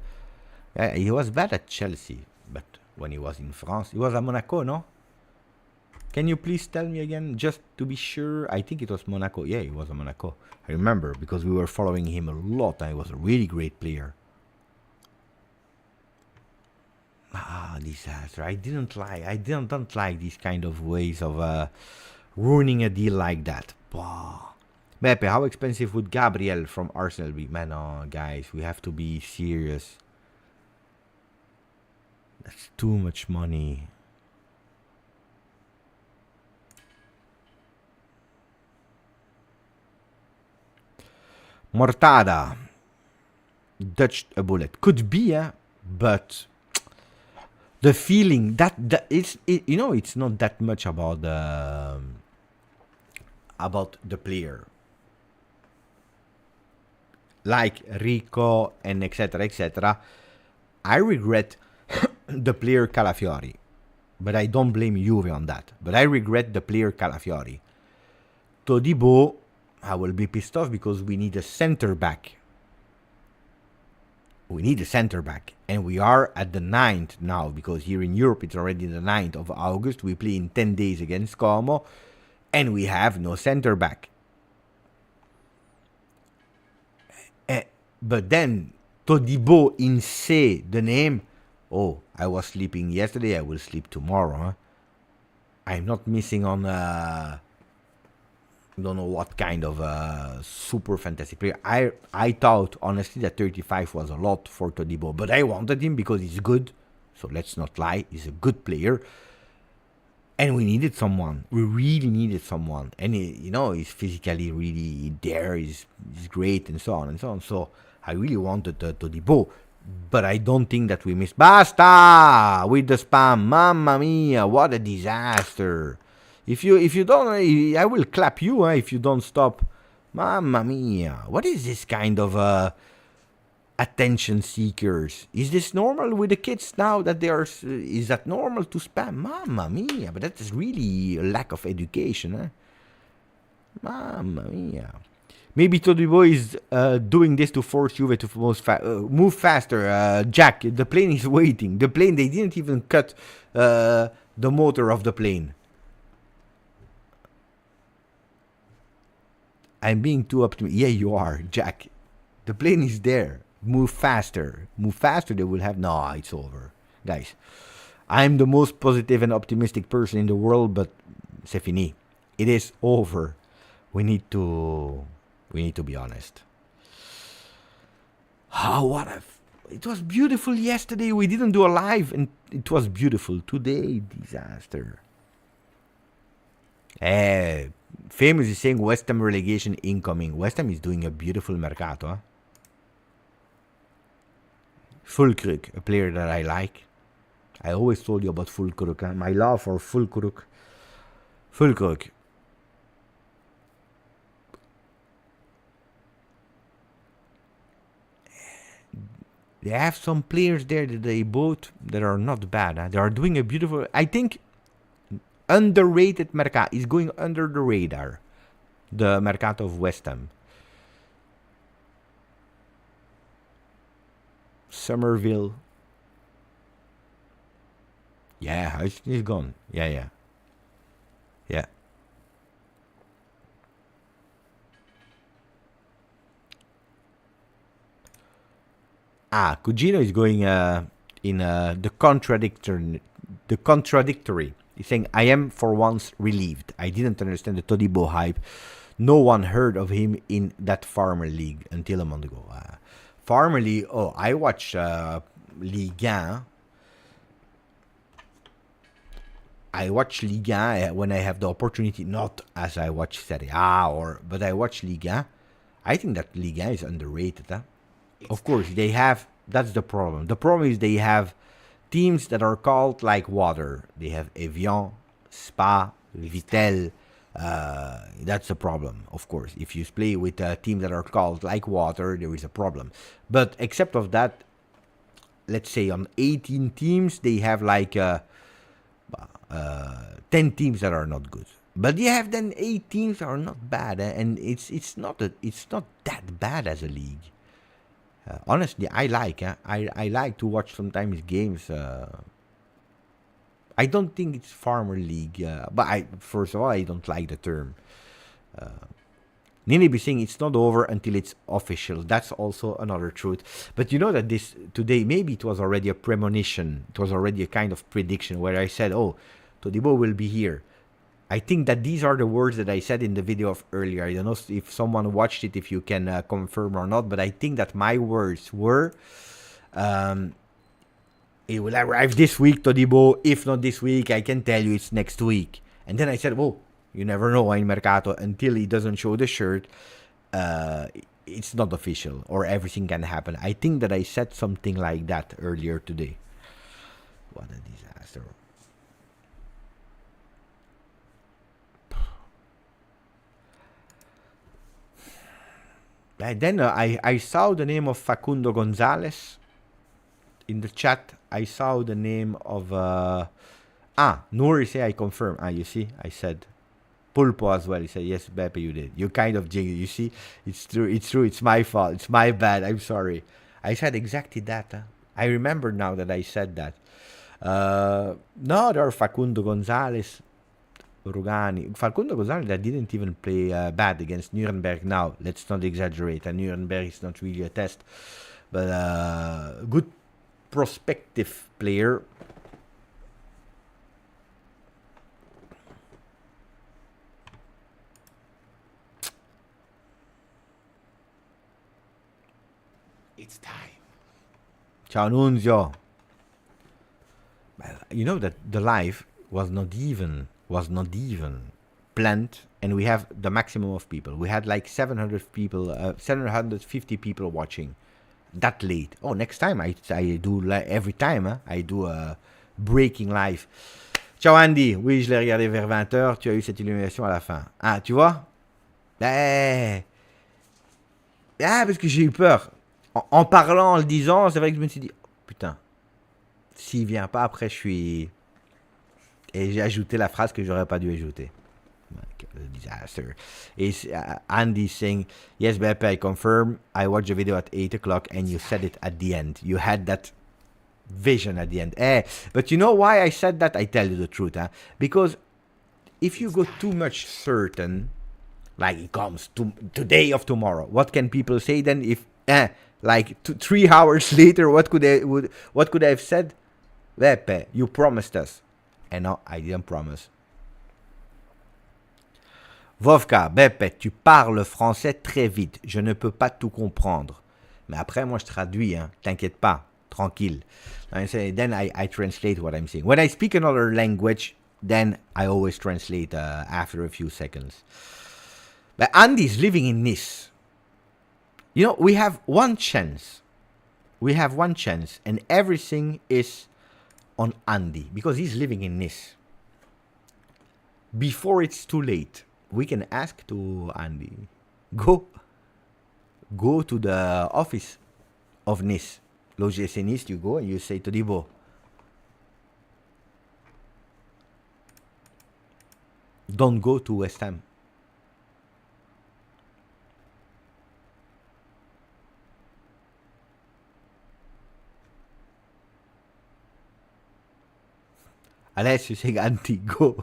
He was bad at Chelsea, but when he was in France, he was at Monaco, no? Can you please tell me again, just to be sure? I think it was Monaco. Yeah, he was at Monaco. I remember because we were following him a lot. And he was a really great player. Disaster. I don't like these kind of ways of ruining a deal like that. Beppe, how expensive would Gabriel from Arsenal be? Man, guys, we have to be serious. That's too much money. Mortada. Dutch a bullet. Could be, but the feeling that it's not that much about the player. Like Rico and etc. I regret the player Calafiori, but I don't blame Juve on that. But I regret the player Calafiori. Todibo, I will be pissed off because we need a center back. And we are at the 9th now because here in Europe it's already the 9th of August. We play in 10 days against Como, and we have no center back. But then Todibo in say the name. Oh, I was sleeping yesterday. I will sleep tomorrow. I'm not missing on don't know what kind of super fantastic player. I thought honestly that 35 was a lot for Todibo, but I wanted him because he's good. So let's not lie, he's a good player. And we needed someone. We really needed someone. And he's physically really there. He's great and so on and so on. So I really wanted Todibo. But I don't think that we missed. Basta with the spam. Mamma mia, what a disaster. If you don't, I will clap you if you don't stop. Mamma mia, what is this kind of attention seekers? Is this normal with the kids now that they are? Is that normal to spam? Mamma mia, but that is really a lack of education. Mamma mia. Maybe Todibo is doing this to force Juve to move faster. Jack, the plane is waiting. The plane, they didn't even cut the motor of the plane. I'm being too optimistic. Yeah, you are, Jack. The plane is there. Move faster. Move faster, they will have... No, it's over. Guys, I'm the most positive and optimistic person in the world, but c'est fini. It is over. We need to be honest. It was beautiful yesterday. We didn't do a live, and it was beautiful. Today, disaster. Famous is saying West Ham relegation incoming. West Ham is doing a beautiful mercato. Huh? Fulkrug, a player that I like. I always told you about Fulkrug. Huh? My love for Fulkrug. Fulkrug. They have some players there that are not bad. Huh? They are doing a beautiful... I think underrated mercato is going under the radar. The mercato of West Ham. Somerville. Yeah, he's gone. Yeah. Cugino is going in the contradictory. He's saying, I am for once relieved. I didn't understand the Todibo hype. No one heard of him in that Farmer League until a month ago. Farmer League, I watch Ligue 1. I watch Ligue 1 when I have the opportunity, not as I watch Serie A, but I watch Ligue 1. I think that Ligue 1 is underrated. Huh? Of course, they have... That's the problem. The problem is they have teams that are called like water. They have Evian, Spa, Vittel. That's the problem, of course. If you play with teams that are called like water, there is a problem. But except of that, let's say on 18 teams, they have like 10 teams that are not good. But you have then 8 teams that are not bad, and it's not that bad as a league. Honestly, I like to watch sometimes games. I don't think it's Farmer League, but first of all, I don't like the term. Nini be saying it's not over until it's official. That's also another truth. But you know that this today, maybe it was already a premonition. It was already a kind of prediction where I said, oh, Todibo will be here. I think that these are the words that I said in the video of earlier. I don't know if someone watched it, if you can confirm or not, but I think that my words were, it will arrive this week, Todibo. If not this week, I can tell you it's next week. And then I said, well, you never know in Mercato. Until he doesn't show the shirt, it's not official, or everything can happen. I think that I said something like that earlier today. What a disaster. And then I saw the name of Facundo Gonzalez in the chat. I saw the name of Nouri say I confirm. You see, I said Pulpo as well. He said yes, Beppe, you did. You kind of jingled. You see, it's true. It's my fault. It's my bad. I'm sorry. I said exactly that. I remember now that I said that. No, there are Facundo Gonzalez. Rugani. Facundo Gonzalez that didn't even play bad against Nuremberg. Now, let's not exaggerate. Nuremberg is not really a test. But good prospective player. It's time. Ciao Nunzio. You know that the live was not even planned, and we have the maximum of people. We had like 700 people, 750 people watching that late. Oh, next time I do every time I do a breaking live. Ciao Andy, oui, je l'ai regardé vers 20h, tu as eu cette illumination à la fin. Ah, tu vois? Parce que j'ai eu peur. En parlant, en le disant, c'est vrai que je me suis dit, oh, putain, s'il vient pas après, je suis... Et j'ai ajouté la phrase que j'aurais pas dû ajouter. Disaster. Is Andy saying, yes, Beppe, I confirm. I watched the video at 8 o'clock and you said it at the end. You had that vision at the end. But you know why I said that? I tell you the truth. Because if you go too much certain, like it comes today of tomorrow, what can people say then? If 3 hours later, what could I have said? Beppe, you promised us. And no, I didn't promise. Vovka, Beppe, tu parles français très vite. Je ne peux pas tout comprendre. Mais après, moi, je traduis. T'inquiète pas. Tranquille. Then I translate what I'm saying. When I speak another language, then I always translate after a few seconds. But Andy is living in Nice. You know, we have one chance. And everything is on Andy. Because he's living in Nice. Before it's too late, we can ask to Andy, go to the office of Nice. L'OGC Nice, you go and you say to Todibo, don't go to West Ham. Unless you say, Andy, go.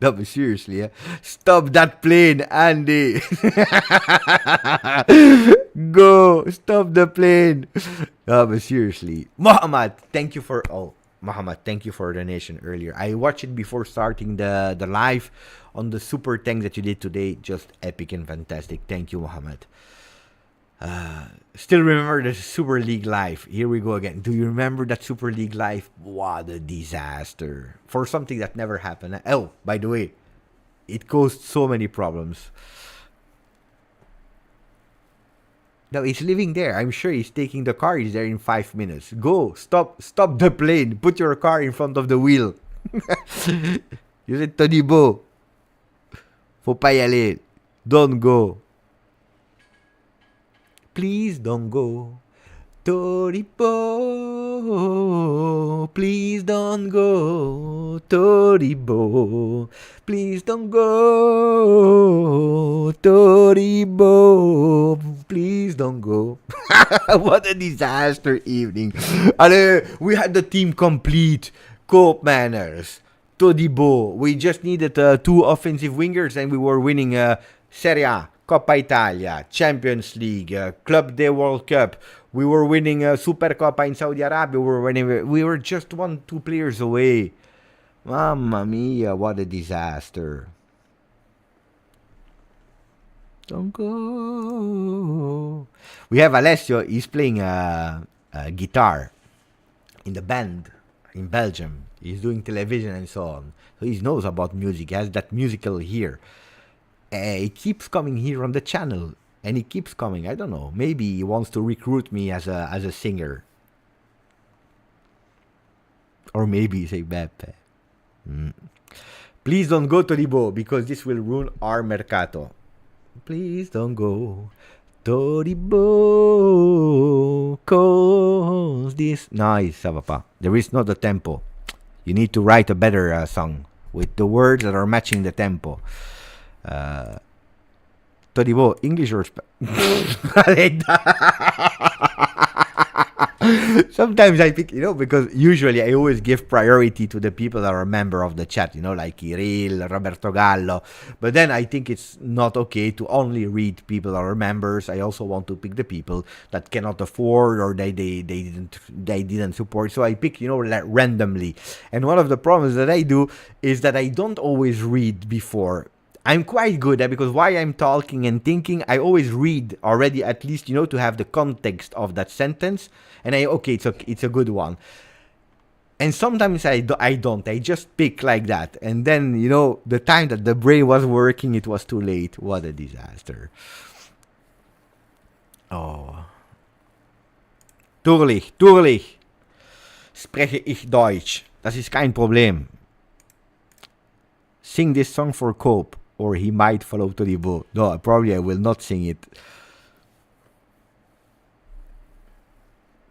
No, but seriously, stop that plane, Andy. Go, stop the plane. No, but seriously. Mohammed, thank you for the donation earlier. I watched it before starting the live on the super thanks that you did today. Just epic and fantastic. Thank you, Mohammed. Still remember the Super League live. Here we go again. Do you remember that Super League live? What a disaster. For something that never happened. Oh, by the way, it caused so many problems. No, he's living there. I'm sure he's taking the car. He's there in 5 minutes. Go. Stop the plane. Put your car in front of the wheel. You said, Todibo, faut pas y aller. Don't go. Please don't go, Todibo. Please don't go, Todibo. Please don't go, Todibo. Please don't go. What a disaster evening. We had the team complete. Koopmeiners, Todibo. We just needed 2 offensive wingers and we were winning Serie A, Coppa Italia, Champions League, Club Day World Cup. We were winning Super Coppa in Saudi Arabia. We were just 1-2 players away. Mamma mia, what a disaster. Don't go. We have Alessio. He's playing guitar in the band in Belgium. He's doing television and so on. So he knows about music. He has that musical ear. He keeps coming here on the channel, and he keeps coming. I don't know. Maybe he wants to recruit me as a singer, or maybe say Beppe. Please don't go, Todibo, because this will ruin our mercato. Please don't go, Todibo, cause this. Nice, papa. There is not a tempo. You need to write a better song with the words that are matching the tempo. Todibo, English or Sometimes I think, because usually I always give priority to the people that are a member of the chat, like Kirill, Roberto Gallo. But then I think it's not okay to only read people that are members. I also want to pick the people that cannot afford or they didn't support. So I pick, randomly. And one of the problems that I do is that I don't always read before. I'm quite good at because while I'm talking and thinking, I always read already at least, to have the context of that sentence. And it's a good one. And sometimes I don't. I just pick like that. And then, the time that the brain was working, it was too late. What a disaster. Oh. Turlich. Spreche ich Deutsch. Das ist kein Problem. Sing this song for Cope, or he might follow Todibo. No, probably I will not sing it.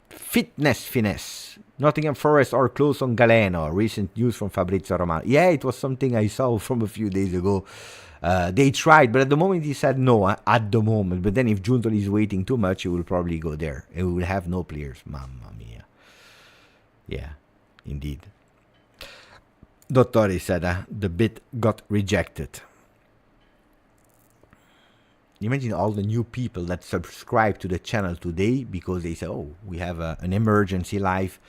Fitness finesse. Nottingham Forest are close on Galeno. Recent news from Fabrizio Romano. Yeah, it was something I saw from a few days ago. They tried, but at the moment he said no, at the moment. But then if Giuntoli is waiting too much, he will probably go there. And we will have no players. Mamma mia. Yeah, indeed. Dottore said the bid got rejected. Imagine all the new people that subscribe to the channel today because they say, oh, we have an emergency live.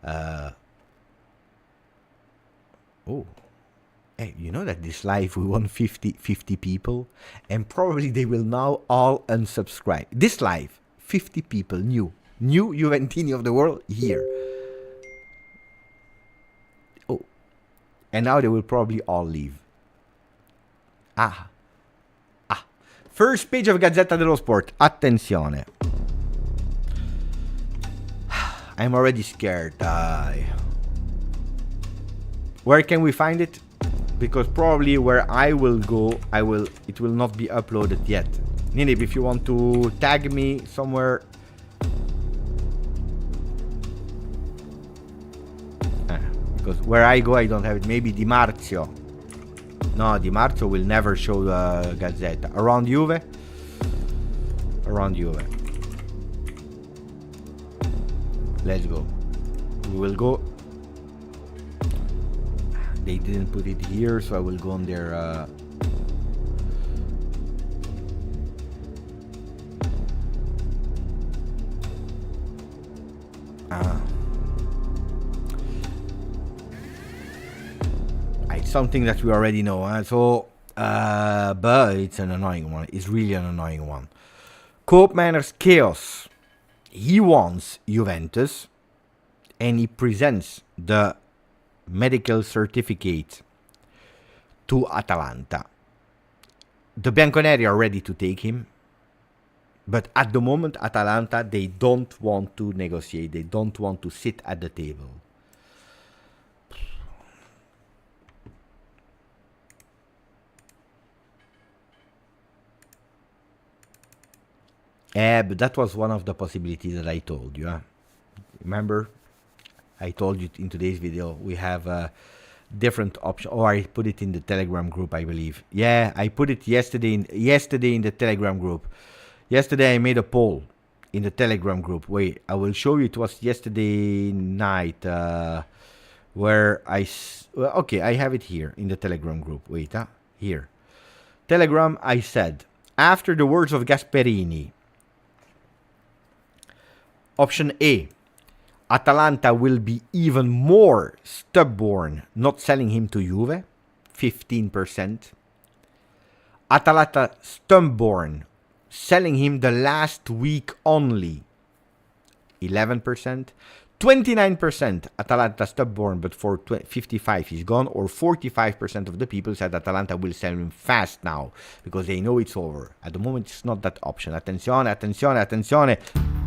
Hey, you know that this live we won 50 people, and probably they will now all unsubscribe. This live, 50 people new Juventini of the world here. Oh, and now they will probably all leave. First page of Gazzetta dello Sport. Attenzione. I'm already scared. Where can we find it? Because probably where I will go, it will not be uploaded yet. Ninib, if you want to tag me somewhere. Because where I go, I don't have it. Maybe Di Marzio. No, Di Marzio will never show the Gazzetta. Around Juve? Around Juve. Let's go. We will go. They didn't put it here, so I will go on their it's something that we already know, but it's an annoying one. It's really an annoying one. Koopmeiners chaos. He wants Juventus, and he presents the medical certificate to Atalanta. The Bianconeri are ready to take him, but at the moment Atalanta, they don't want to negotiate. They don't want to sit at the table. But that was one of the possibilities that I told you. Remember? I told you in today's video we have a different option. Or I put it in the Telegram group, I believe. Yeah, I put it yesterday in the Telegram group. Yesterday I made a poll in the Telegram group. Wait, I will show you. It was yesterday night where okay, I have it here in the Telegram group. Wait, here. Telegram, I said, after the words of Gasperini, option A, Atalanta will be even more stubborn not selling him to Juve, 15%. Atalanta stubborn selling him the last week only, 11%. 29% Atalanta stubborn, but for 55 he's gone, or 45% of the people said Atalanta will sell him fast now because they know it's over. At the moment it's not that option. Attenzione, attenzione, attenzione,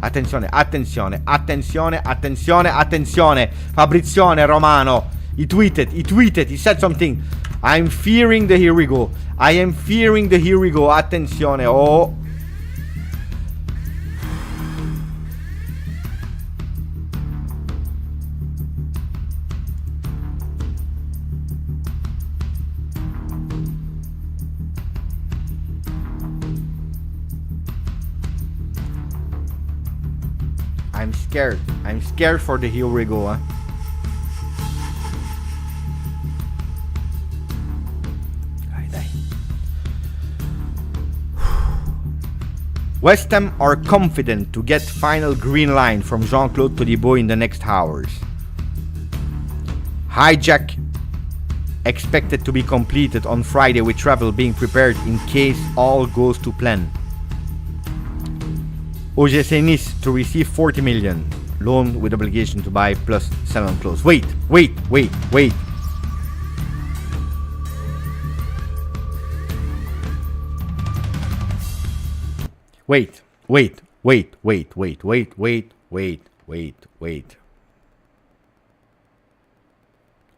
attenzione, attenzione, attenzione, attenzione, attenzione. Fabrizione Romano, he tweeted, he said something. I'm fearing the here we go. I am fearing the here we go. Attenzione, oh. I'm scared. I'm scared for the here we go. West Ham are confident to get final green line from Jean-Claude Todibo in the next hours. Hijack expected to be completed on Friday, with travel being prepared in case all goes to plan. OGC Nice to receive 40 million. Loan with obligation to buy plus sell on close. Wait. Wait.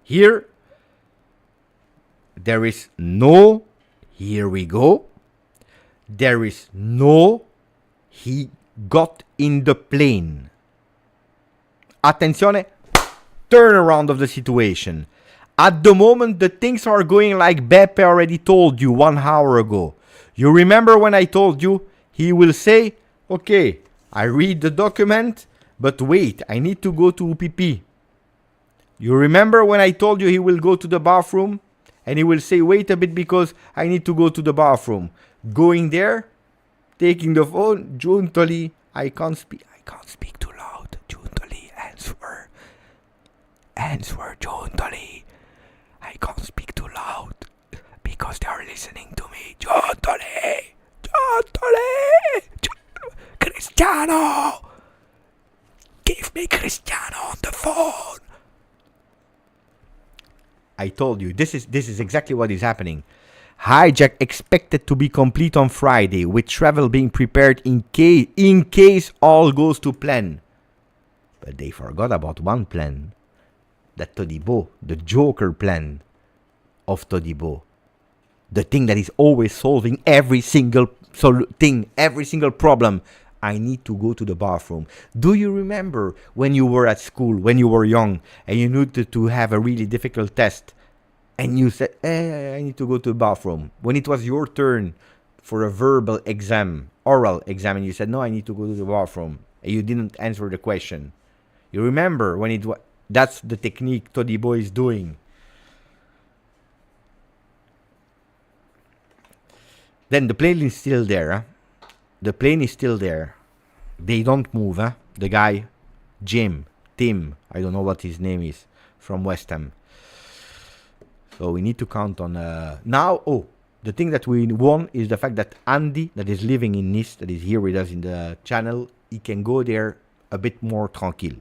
Here, there is no, here we go. There is no, he got in the plane. Attenzione, turnaround of the situation. At the moment, the things are going like Beppe already told you 1 hour ago. You remember when I told you he will say, okay, I read the document, but wait, I need to go to UPP. You remember when I told you he will go to the bathroom and he will say, wait a bit because I need to go to the bathroom. Going there, taking the phone, Giuntoli, I can't speak too loud. Giuntoli, answer. Answer, Giuntoli. I can't speak too loud because they are listening to me. Giuntoli! Giuntoli! Cristiano! Give me Cristiano on the phone. I told you, this is exactly what is happening. Hijack expected to be complete on Friday, with travel being prepared in case all goes to plan. But they forgot about one plan. That Todibo, the Joker plan of Todibo. The thing that is always solving every single thing, every single problem. I need to go to the bathroom. Do you remember when you were at school, when you were young, and you needed to have a really difficult test, and you said, I need to go to the bathroom. When it was your turn for a verbal exam, oral exam, and you said, no, I need to go to the bathroom, and you didn't answer the question. You remember when it was... That's the technique Todibo is doing. Then the plane is still there, huh? The plane is still there. They don't move, huh? The guy, Tim, I don't know what his name is, from West Ham. So we need to count on... the thing that we won is the fact that Andy, that is living in Nice, that is here with us in the channel, he can go there a bit more tranquille.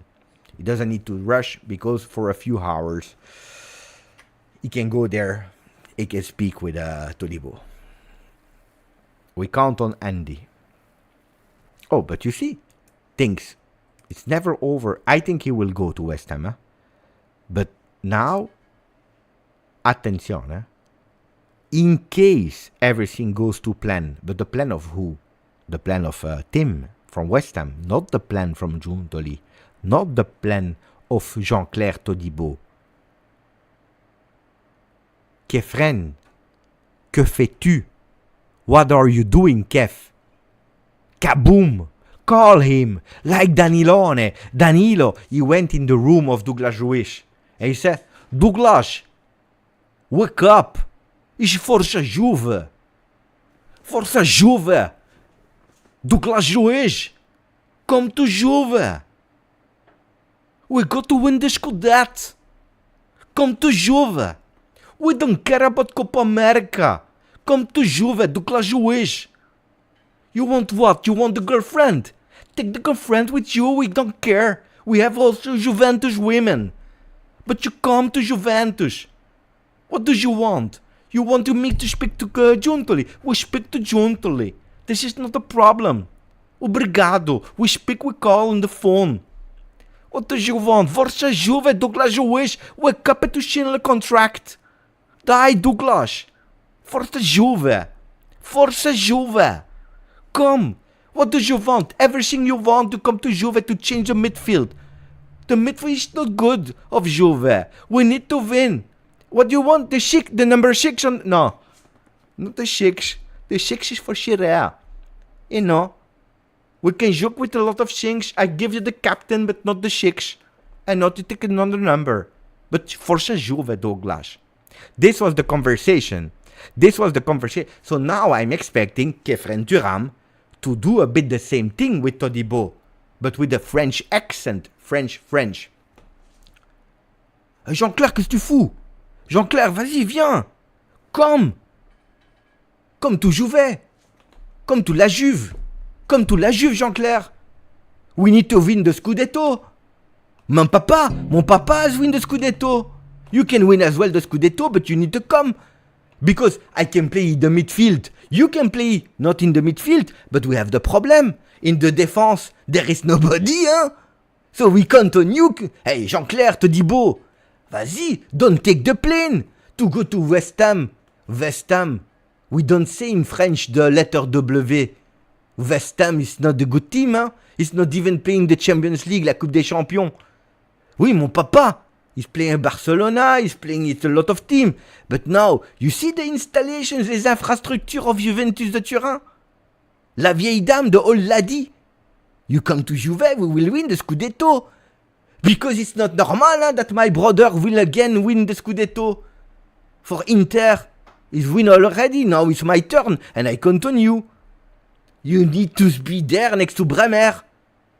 He doesn't need to rush because for a few hours, he can go there, he can speak with Todibo. We count on Andy. Oh, but you see, things, it's never over. I think he will go to West Ham. Huh? But now, attention. Huh? In case everything goes to plan, but the plan of who? The plan of Tim from West Ham, not the plan from Giuntoli, not the plan of Jean-Claire Todibo. Kefren, que fais-tu? What are you doing, Kef? Kaboom! Call him like Danilone. Danilo, he went in the room of Douglas Luiz and he said, Douglas, wake up! It's Força Juve! Força Juve! Douglas Luiz! Come to Juve! We got to win the Scudetto! Come to Juve! We don't care about Copa America! Come to Juve, Douglas Luiz! You want what? You want the girlfriend? Take the girlfriend with you, we don't care. We have also Juventus women. But you come to Juventus. What do you want? You want me to speak to Giuntoli? We speak to Giuntoli. This is not a problem. Obrigado. We call on the phone. What do you want? Força Juve, Douglas Luiz. Wake up to sign the contract. Die, Douglas. Força Juve. Força Juve. Come. What do you want? Everything you want to come to Juve to change the midfield. The midfield is not good of Juve. We need to win. What do you want? The number 6 on... No. Not the 6. The 6 is for Chiré. You know. We can joke with a lot of things. I give you the captain, but not the 6. And not to take another number. But Força Juve, Douglas. This was the conversation. So now I'm expecting Kefren Thuram to do a bit the same thing with Todibo, but with a French accent. French. Jean-Claire, qu'est-ce que tu fous? Jean-Claire, vas-y, viens. Come to Juve. Come to la Juve. Jean-Claire. We need to win the Scudetto. Mon papa has win the Scudetto. You can win as well the Scudetto, but you need to come. Because I can play in the midfield. You can play not in the midfield, but we have the problem. In the defense, there is nobody, huh? So we count on you. Hey, Jean-Claire, Todibo. Vas-y, don't take the plane to go to West Ham. We don't say in French the letter W. West Ham is not a good team, huh? It's not even playing the Champions League, la Coupe des Champions. Oui, mon papa. He's playing Barcelona, he's playing it's a lot of team. But now, you see the installations, les infrastructures of Juventus de Turin? La vieille dame, the old lady. You come to Juve, we will win the Scudetto. Because it's not normal that my brother will again win the Scudetto. For Inter, he's win already, now it's my turn, and I count on you. You need to be there next to Bremer.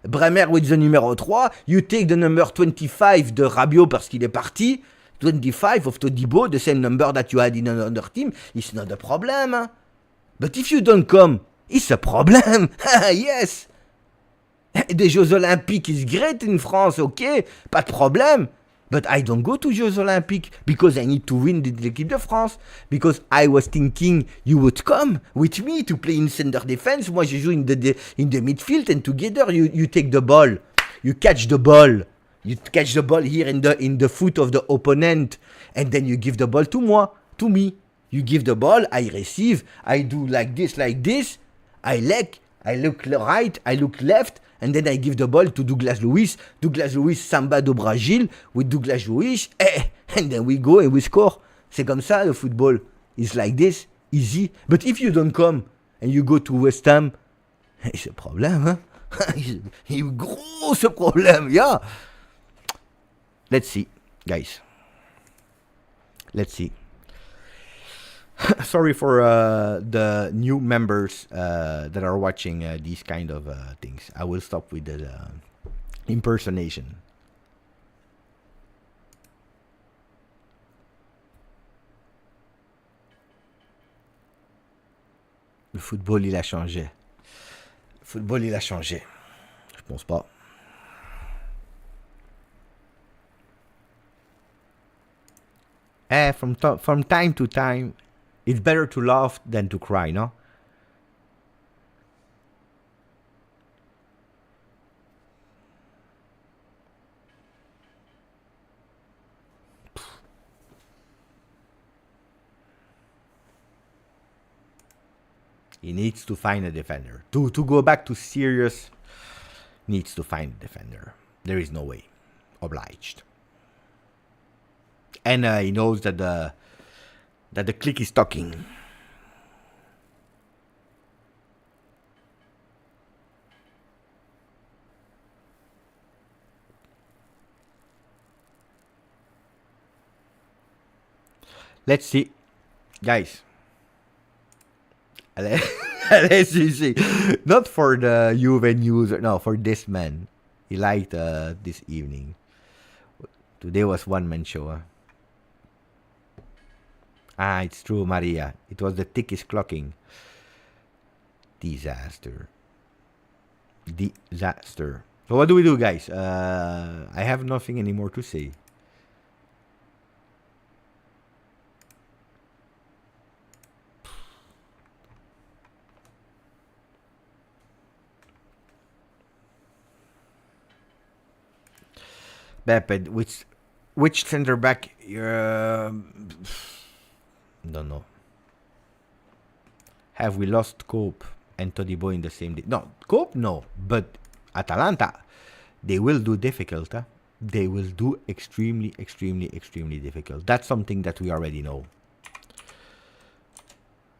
Bremer with the numéro 3, you take the number 25 de Rabiot parce qu'il est parti, 25 of Todibo, the same number that you had in another team, it's not a problem. Hein? But if you don't come, it's a problem. Yes. Des Jeux Olympiques is great in France, okay, pas de problème. But I don't go to Jeux Olympiques because I need to win the l'équipe de France. Because I was thinking you would come with me to play in center defense. Moi, je joue in the midfield and together you take the ball. You catch the ball. You catch the ball here in the foot of the opponent. And then you give the ball to me. You give the ball, I receive. I do like this. I look right, I look left. And then I give the ball to Douglas Luiz. Douglas Luiz, Samba do Brasil with Douglas Luiz. And then we go and we score. C'est comme ça, le football. It's like this, easy. But if you don't come and you go to West Ham, it's a problem, hein? Gros ce problème, yeah. Let's see, guys. Let's see. Sorry for the new members that are watching these kind of things. I will stop with the impersonation. Le football, il a changé. Le football, il a changé. Je pense pas. From time to time, it's better to laugh than to cry, no? He needs to find a defender. To go back to serious, needs to find a defender. There is no way. Obliged. And he knows that the click is talking. Let's see, guys. Let's see. Not for the Juve news. No, for this man. He liked this evening. Today was one-man show. Huh? It's true, Maria. It was the tick is clocking. Disaster. So what do we do, guys? I have nothing anymore to say. Beppe, which center back? Don't know. Have we lost Koop and Todibo in the same day? No, Koop, no. But Atalanta, they will do difficult. Huh? They will do extremely difficult. That's something that we already know.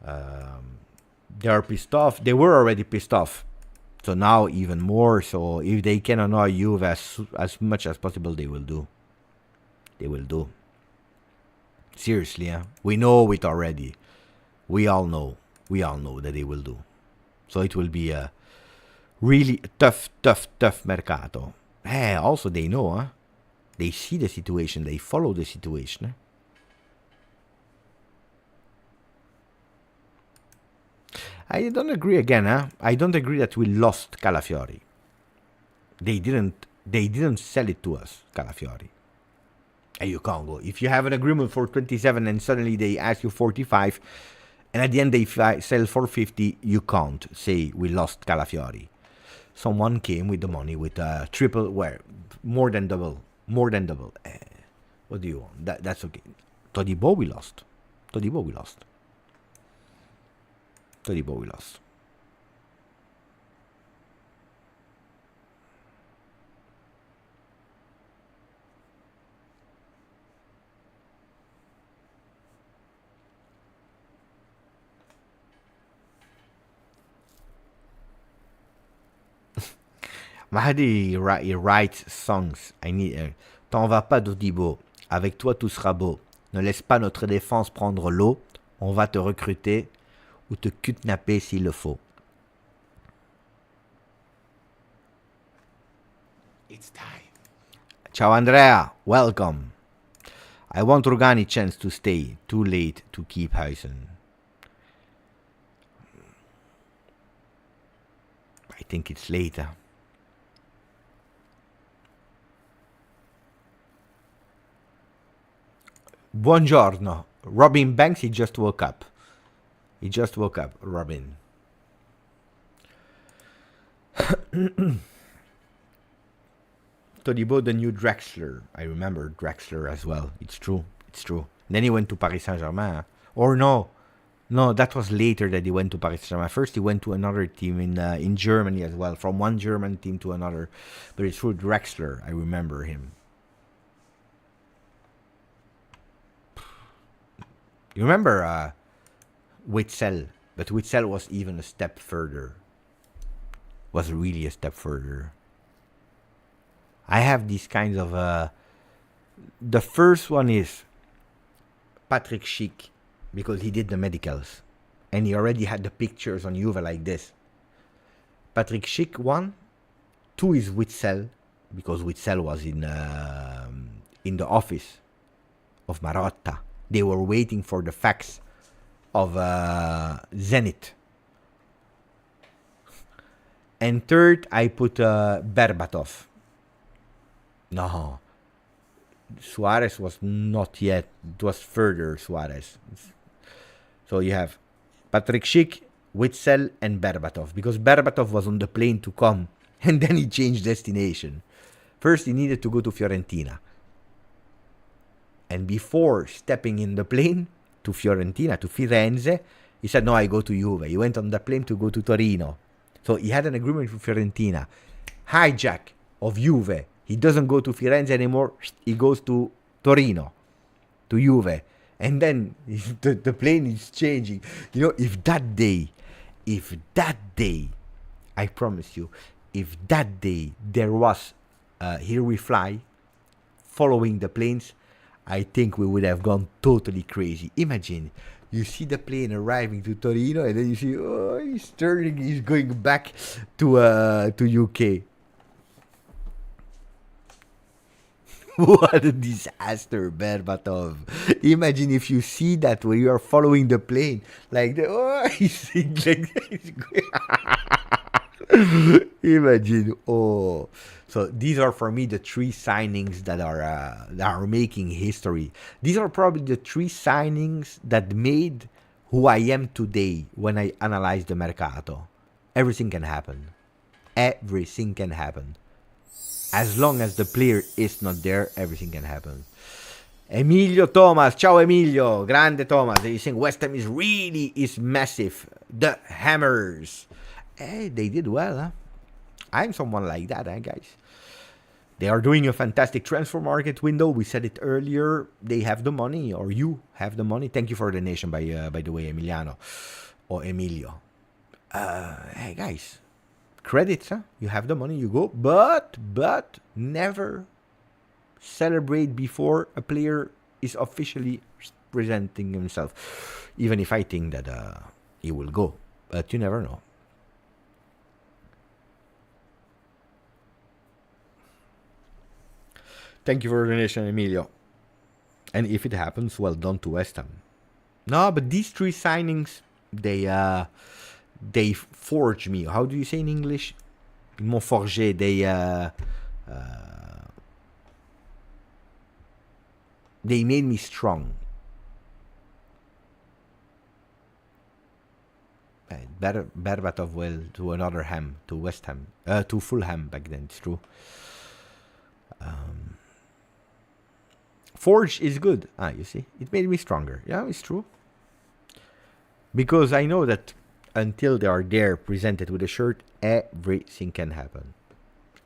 They are pissed off. They were already pissed off. So now even more. So if they can annoy you as much as possible, they will do. They will do. Seriously, huh? We know it already. We all know that they will do. So it will be a really tough mercato. Also, they know, huh? They see the situation. They follow the situation. Huh? I don't agree again, huh? I don't agree that we lost Calafiori. They didn't sell it to us, Calafiori. And you can't go. If you have an agreement for 27 and suddenly they ask you 45, and at the end they sell for 50, you can't say we lost Calafiori. Someone came with the money with a triple, more than double. What do you want? That's okay. Todibo we lost. Mahdi, he writes songs. T'en vas pas, Todibo. Avec toi, tout sera beau. Ne laisse pas notre défense prendre l'eau. On va te recruter ou te kidnapper s'il le faut. It's time. Ciao, Andrea. Welcome. I want Rugani chance to stay. Too late to keep Huisen. I think it's later. Buongiorno. Robin Banks, he just woke up. Robin. Todibo, the new Draxler. I remember Draxler as well. It's true. Then he went to Paris Saint-Germain. Or no, that was later that he went to Paris Saint-Germain. First he went to another team in Germany as well. From one German team to another. But it's true, Draxler. I remember him. You remember Witzel? But Witzel was even a step further. Was really a step further. I have these kinds of... the first one is Patrick Schick, because he did the medicals. And he already had the pictures on Juve like this. Patrick Schick, 1. 2 is Witzel, because Witzel was in the office of Marotta. They were waiting for the fax of Zenit. And 3rd, I put Berbatov. No. Suarez was not yet. It was further Suarez. So you have Patrick Schick, Witzel, and Berbatov. Because Berbatov was on the plane to come. And then he changed destination. First, he needed to go to Fiorentina. And before stepping in the plane to Fiorentina, to Firenze, he said, no, I go to Juve. He went on the plane to go to Torino. So he had an agreement with Fiorentina. Hijack of Juve. He doesn't go to Firenze anymore. He goes to Torino, to Juve. And then the plane is changing. You know, if that day, I promise you, if that day there was Here We Fly following the planes, I think we would have gone totally crazy. Imagine, you see the plane arriving to Torino, and then you see, oh, he's turning, he's going back to UK. What a disaster, Berbatov. Imagine if you see that when you are following the plane. Like, he's Imagine, oh. So these are for me the 3 signings that are making history. These are probably the 3 signings that made who I am today when I analyze the Mercato. Everything can happen. Everything can happen. As long as the player is not there, everything can happen. Emilio Thomas, ciao Emilio, grande Thomas. He's saying West Ham is massive. The Hammers. Hey, they did well, huh? I'm someone like that, guys. They are doing a fantastic transfer market window. We said it earlier. They have the money, or you have the money. Thank you for the donation, by the way, Emiliano or Emilio. Hey, guys. Credits, huh? You have the money, you go. But never celebrate before a player is officially presenting himself. Even if I think that he will go. But you never know. Thank you for the donation, Emilio. And if it happens, well done to West Ham. No, but these 3 signings, they forge me. How do you say in English? Ils m'ont forgé. They made me strong. Berbatov well to another Ham, to West Ham, to Fulham back then. It's true. Forge is good. You see, it made me stronger. Yeah, it's true. Because I know that until they are there presented with a shirt, everything can happen.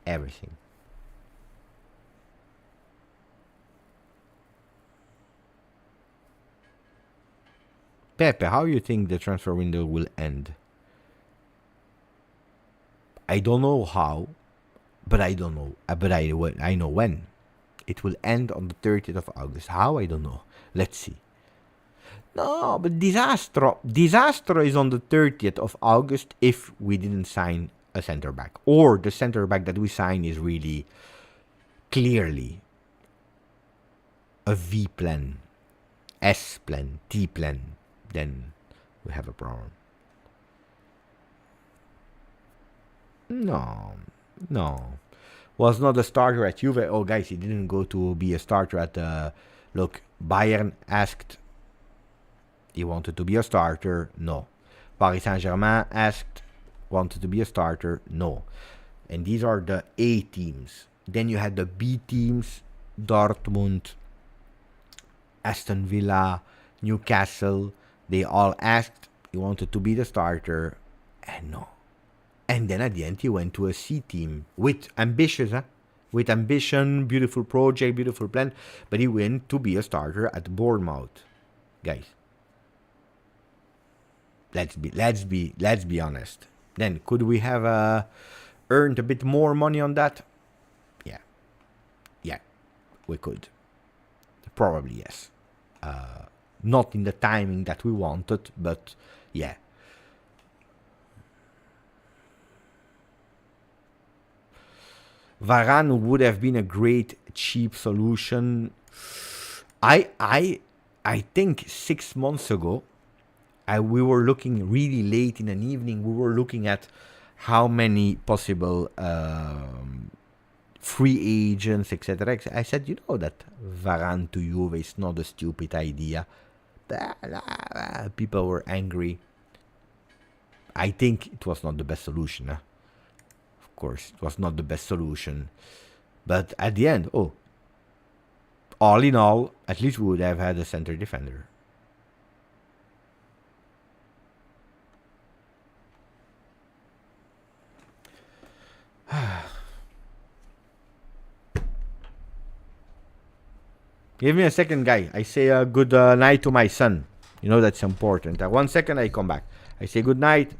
Everything. Pepe, how do you think the transfer window will end? I don't know how, but I don't know. But I know when. It will end on the 30th of August. How? I don't know. Let's see. No, but Disastro is on the 30th of August if we didn't sign a center back. Or the center back that we sign is really clearly a V plan, S plan, T plan. Then we have a problem. No. Was not a starter at Juve. Oh, guys, he didn't go to be a starter at look, Bayern asked. He wanted to be a starter. No. Paris Saint-Germain asked. Wanted to be a starter. No. And these are the A teams. Then you had the B teams. Dortmund, Aston Villa, Newcastle. They all asked. He wanted to be the starter. And no. And then at the end, he went to a C team with with ambition, beautiful project, beautiful plan. But he went to be a starter at Bournemouth, guys. Let's be honest. Then could we have earned a bit more money on that? Yeah, we could. Probably yes. Not in the timing that we wanted, but yeah. Varane would have been a great cheap solution. I think 6 months ago, we were looking really late in an evening. We were looking at how many possible free agents, etc. I said, you know that Varane to Juve is not a stupid idea. People were angry. I think it was not the best solution. Of course, it was not the best solution. But at the end, all in all, at least we would have had a center defender. Give me a second, guy. I say a good night to my son. You know that's important. 1 second, I come back. I say good night.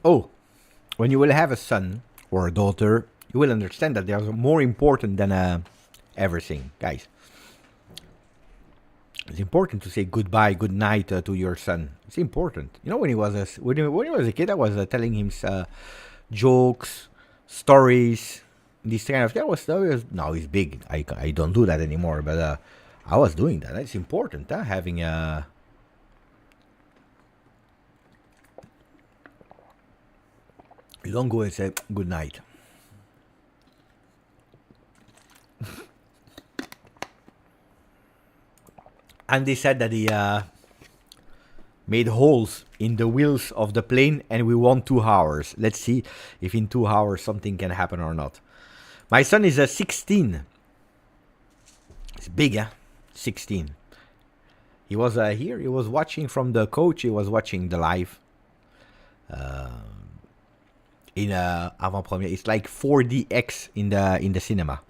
Oh, when you will have a son or a daughter, you will understand that they are more important than everything, guys. It's important to say goodbye, good night to your son. It's important. You know, when he was a kid, I was telling him jokes, stories, this kind of thing. Now he's big. I don't do that anymore, but I was doing that. It's important, having a. You don't go and say good night. And they said that he made holes in the wheels of the plane, and we won 2 hours. Let's see if in 2 hours something can happen or not. My son is 16. It's big, 16. He was here. He was watching from the coach. He was watching the live. In avant-première. It's like 4DX in the cinema.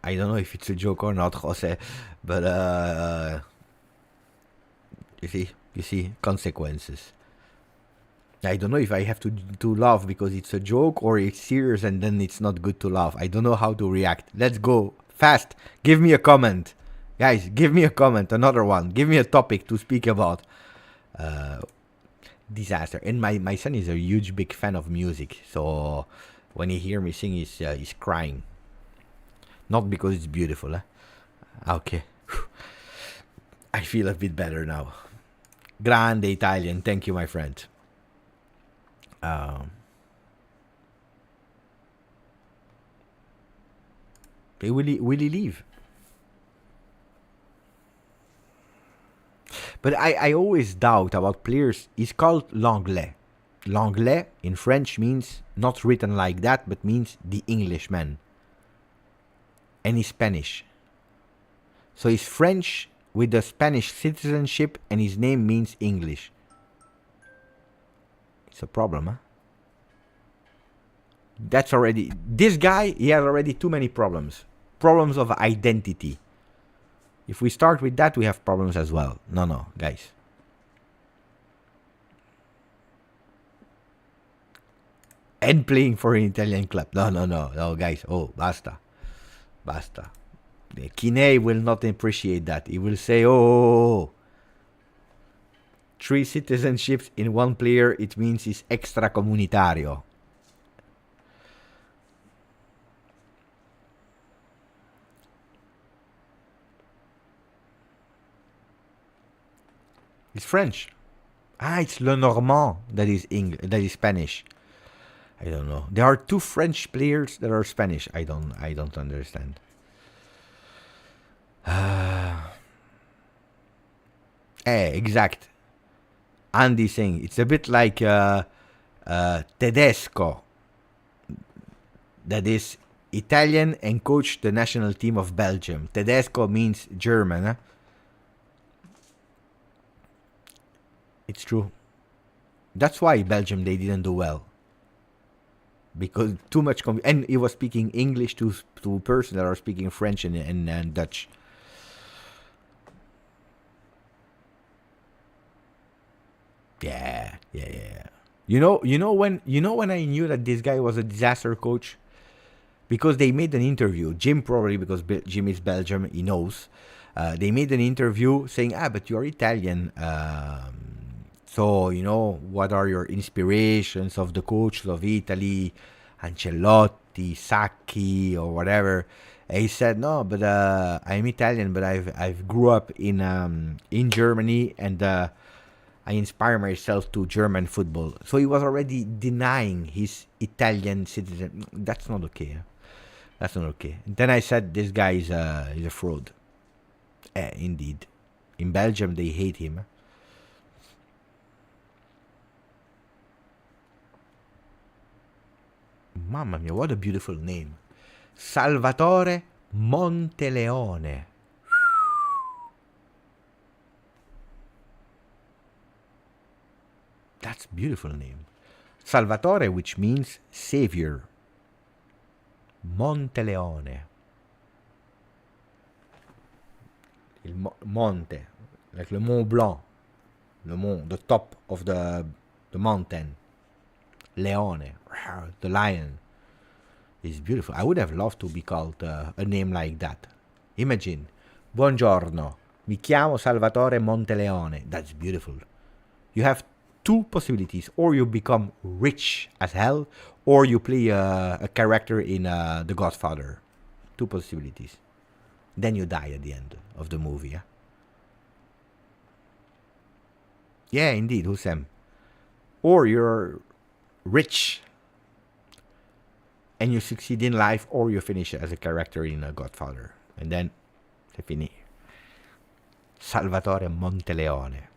I don't know if it's a joke or not, Jose, but you see consequences. I don't know if I have to laugh because it's a joke or it's serious and then it's not good to laugh. I don't know how to react. Let's go fast. Give me a comment, guys. Give me a comment. Another one. Give me a topic to speak about. Disaster. And my son is a huge big fan of music, so when he hear me sing, he's crying. Not because it's beautiful, Okay. I feel a bit better now. Grande Italian. Thank you, my friend. Will he leave? But I always doubt about players. It's called l'anglais. L'anglais in French means not written like that, but means the Englishman. And he's Spanish. So he's French with the Spanish citizenship, and his name means English. It's a problem, That's already... This guy, he has already too many problems. Problems of identity. If we start with that, we have problems as well. No, guys. And playing for an Italian club. No, guys. Oh, basta. Kine will not appreciate that. He will say, oh. 3 citizenships in 1 player, it means he's extracomunitario. It's French. It's Le Normand that is Spanish. I don't know. There are 2 French players that are Spanish. I don't understand. Exact. Andy saying it's a bit like Tedesco. That is Italian and coached the national team of Belgium. Tedesco means German. It's true. That's why Belgium, they didn't do well. Because too much... and he was speaking English to persons that are speaking French and Dutch. Yeah. You know when I knew that this guy was a disaster coach? Because they made an interview. Jim probably, because Jim is Belgium, he knows. They made an interview saying, but you're Italian. So, what are your inspirations of the coaches of Italy? Ancelotti, Sacchi, or whatever. And he said, no, but I'm Italian, but I've grew up in Germany, and I inspire myself to German football. So he was already denying his Italian citizen. That's not okay. That's not okay. And then I said, this guy is a fraud. Indeed. In Belgium, they hate him. Mamma mia, what a beautiful name. Salvatore Monteleone. That's a beautiful name. Salvatore, which means savior. Monteleone. Il monte, like le Mont Blanc. the top of the mountain. Leone, the lion, is beautiful. I would have loved to be called a name like that. Imagine, buongiorno, mi chiamo Salvatore Monteleone. That's beautiful. You have two possibilities: or you become rich as hell, or you play a character in The Godfather. Two possibilities. Then you die at the end of the movie. Yeah, yeah, indeed, Hussein. Or you're rich and you succeed in life, or you finish as a character in a Godfather, and then c'est fini. Salvatore Monteleone.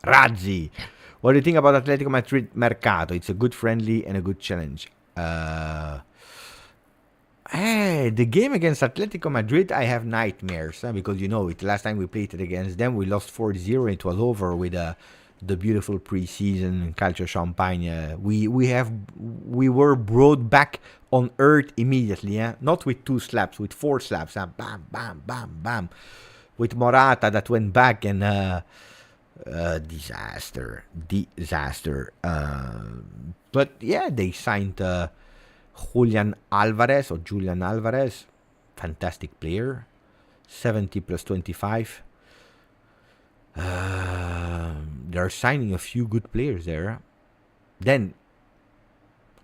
Razzi, what do you think about Atletico Madrid Mercato? It's a good friendly and a good challenge. The game against Atletico Madrid, I have nightmares, because you know it. Last time we played it against them, we lost 4-0. It was over with the beautiful preseason calcio champagne. We were brought back on earth immediately. Not with 2 slaps, with 4 slaps. Bam, bam, bam, bam. With Morata that went back and disaster. But yeah, they signed Julian Alvarez, fantastic player, 70 plus 25. They're signing a few good players there. Then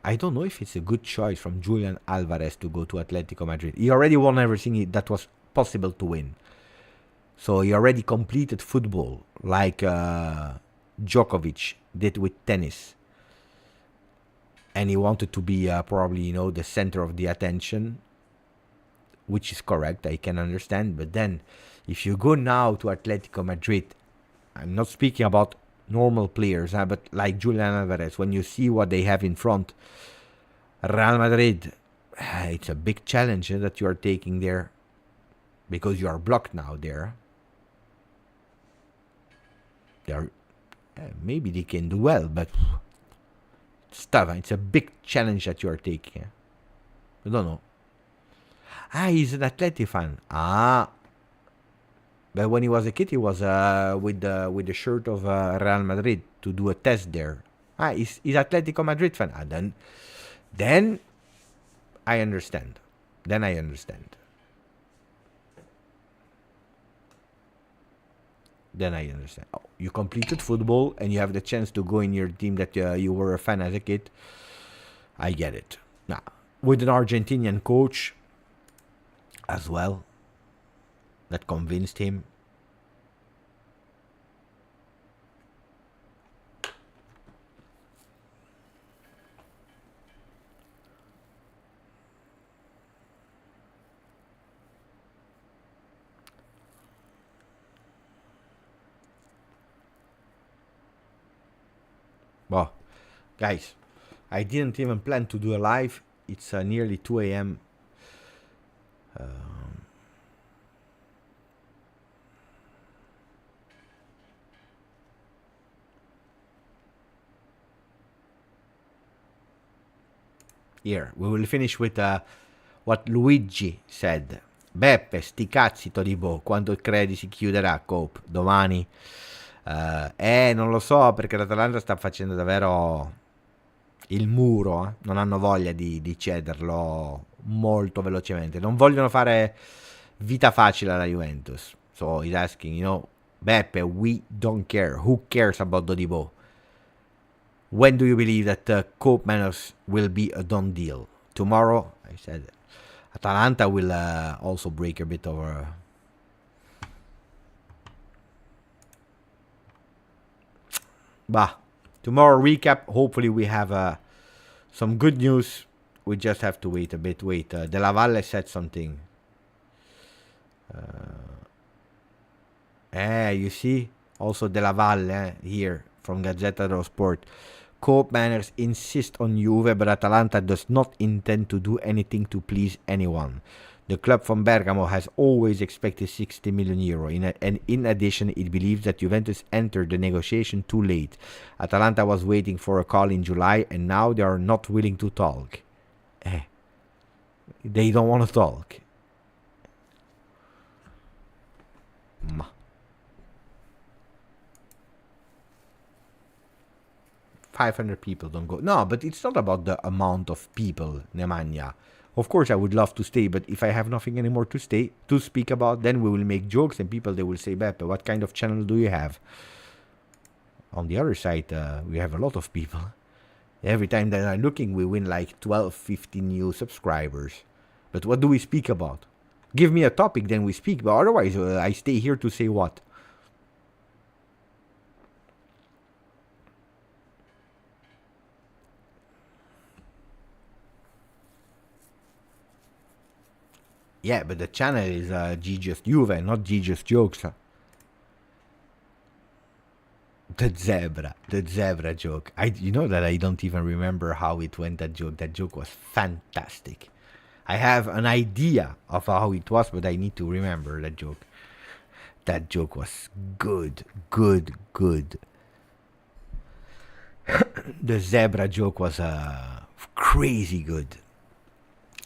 I don't know if it's a good choice from Julian Alvarez to go to Atletico Madrid. He already won everything that was possible to win. So he already completed football like Djokovic did with tennis. And he wanted to be probably, the center of the attention, which is correct. I can understand. But then if you go now to Atletico Madrid, I'm not speaking about normal players, but like Julian Alvarez, when you see what they have in front, Real Madrid, it's a big challenge that you are taking there, because you are blocked now there. Maybe they can do well, but it's tough. It's a big challenge that you are taking. I don't know. He's an Atleti fan. But when he was a kid, he was with the shirt of Real Madrid to do a test there. He's Atletico Madrid fan. Then I understand. Oh, you completed football and you have the chance to go in your team that you were a fan as a kid. I get it. Now, with an Argentinian coach as well, that convinced him. Well, guys, I didn't even plan to do a live. It's nearly 2 a.m. Here, we will finish with what Luigi said. Beppe, sti cazzi Todibo, quando credi si chiuderà Coop? Domani? Non lo so, perché l'Atalanta sta facendo davvero il muro, non hanno voglia di cederlo molto velocemente, non vogliono fare vita facile alla Juventus. So he's asking, Beppe, we don't care. Who cares about Todibo? When do you believe that Koopmeiners will be a done deal? Tomorrow? I said Atalanta will also break a bit over. Tomorrow recap. Hopefully we have some good news. We just have to wait a bit. De La Valle said something. You see? Also De La Valle here from Gazzetta dello Sport. Koopmeiners insist on Juve, but Atalanta does not intend to do anything to please anyone. The club from Bergamo has always expected 60 million euro, and in addition, it believes that Juventus entered the negotiation too late. Atalanta was waiting for a call in July, and now they are not willing to talk. They don't want to talk. 500 people don't go. No, but it's not about the amount of people, Nemanja. Of course, I would love to stay, but if I have nothing anymore to speak about, then we will make jokes and people, they will say, Beppe, what kind of channel do you have? On the other side, we have a lot of people. Every time that I'm looking, we win like 12, 15 new subscribers. But what do we speak about? Give me a topic, then we speak. But otherwise, I stay here to say what? Yeah, but the channel is GJustjuve, not GJustjokes. The zebra joke. You know that I don't even remember how it went, that joke. That joke was fantastic. I have an idea of how it was, but I need to remember that joke. That joke was good. The zebra joke was crazy good.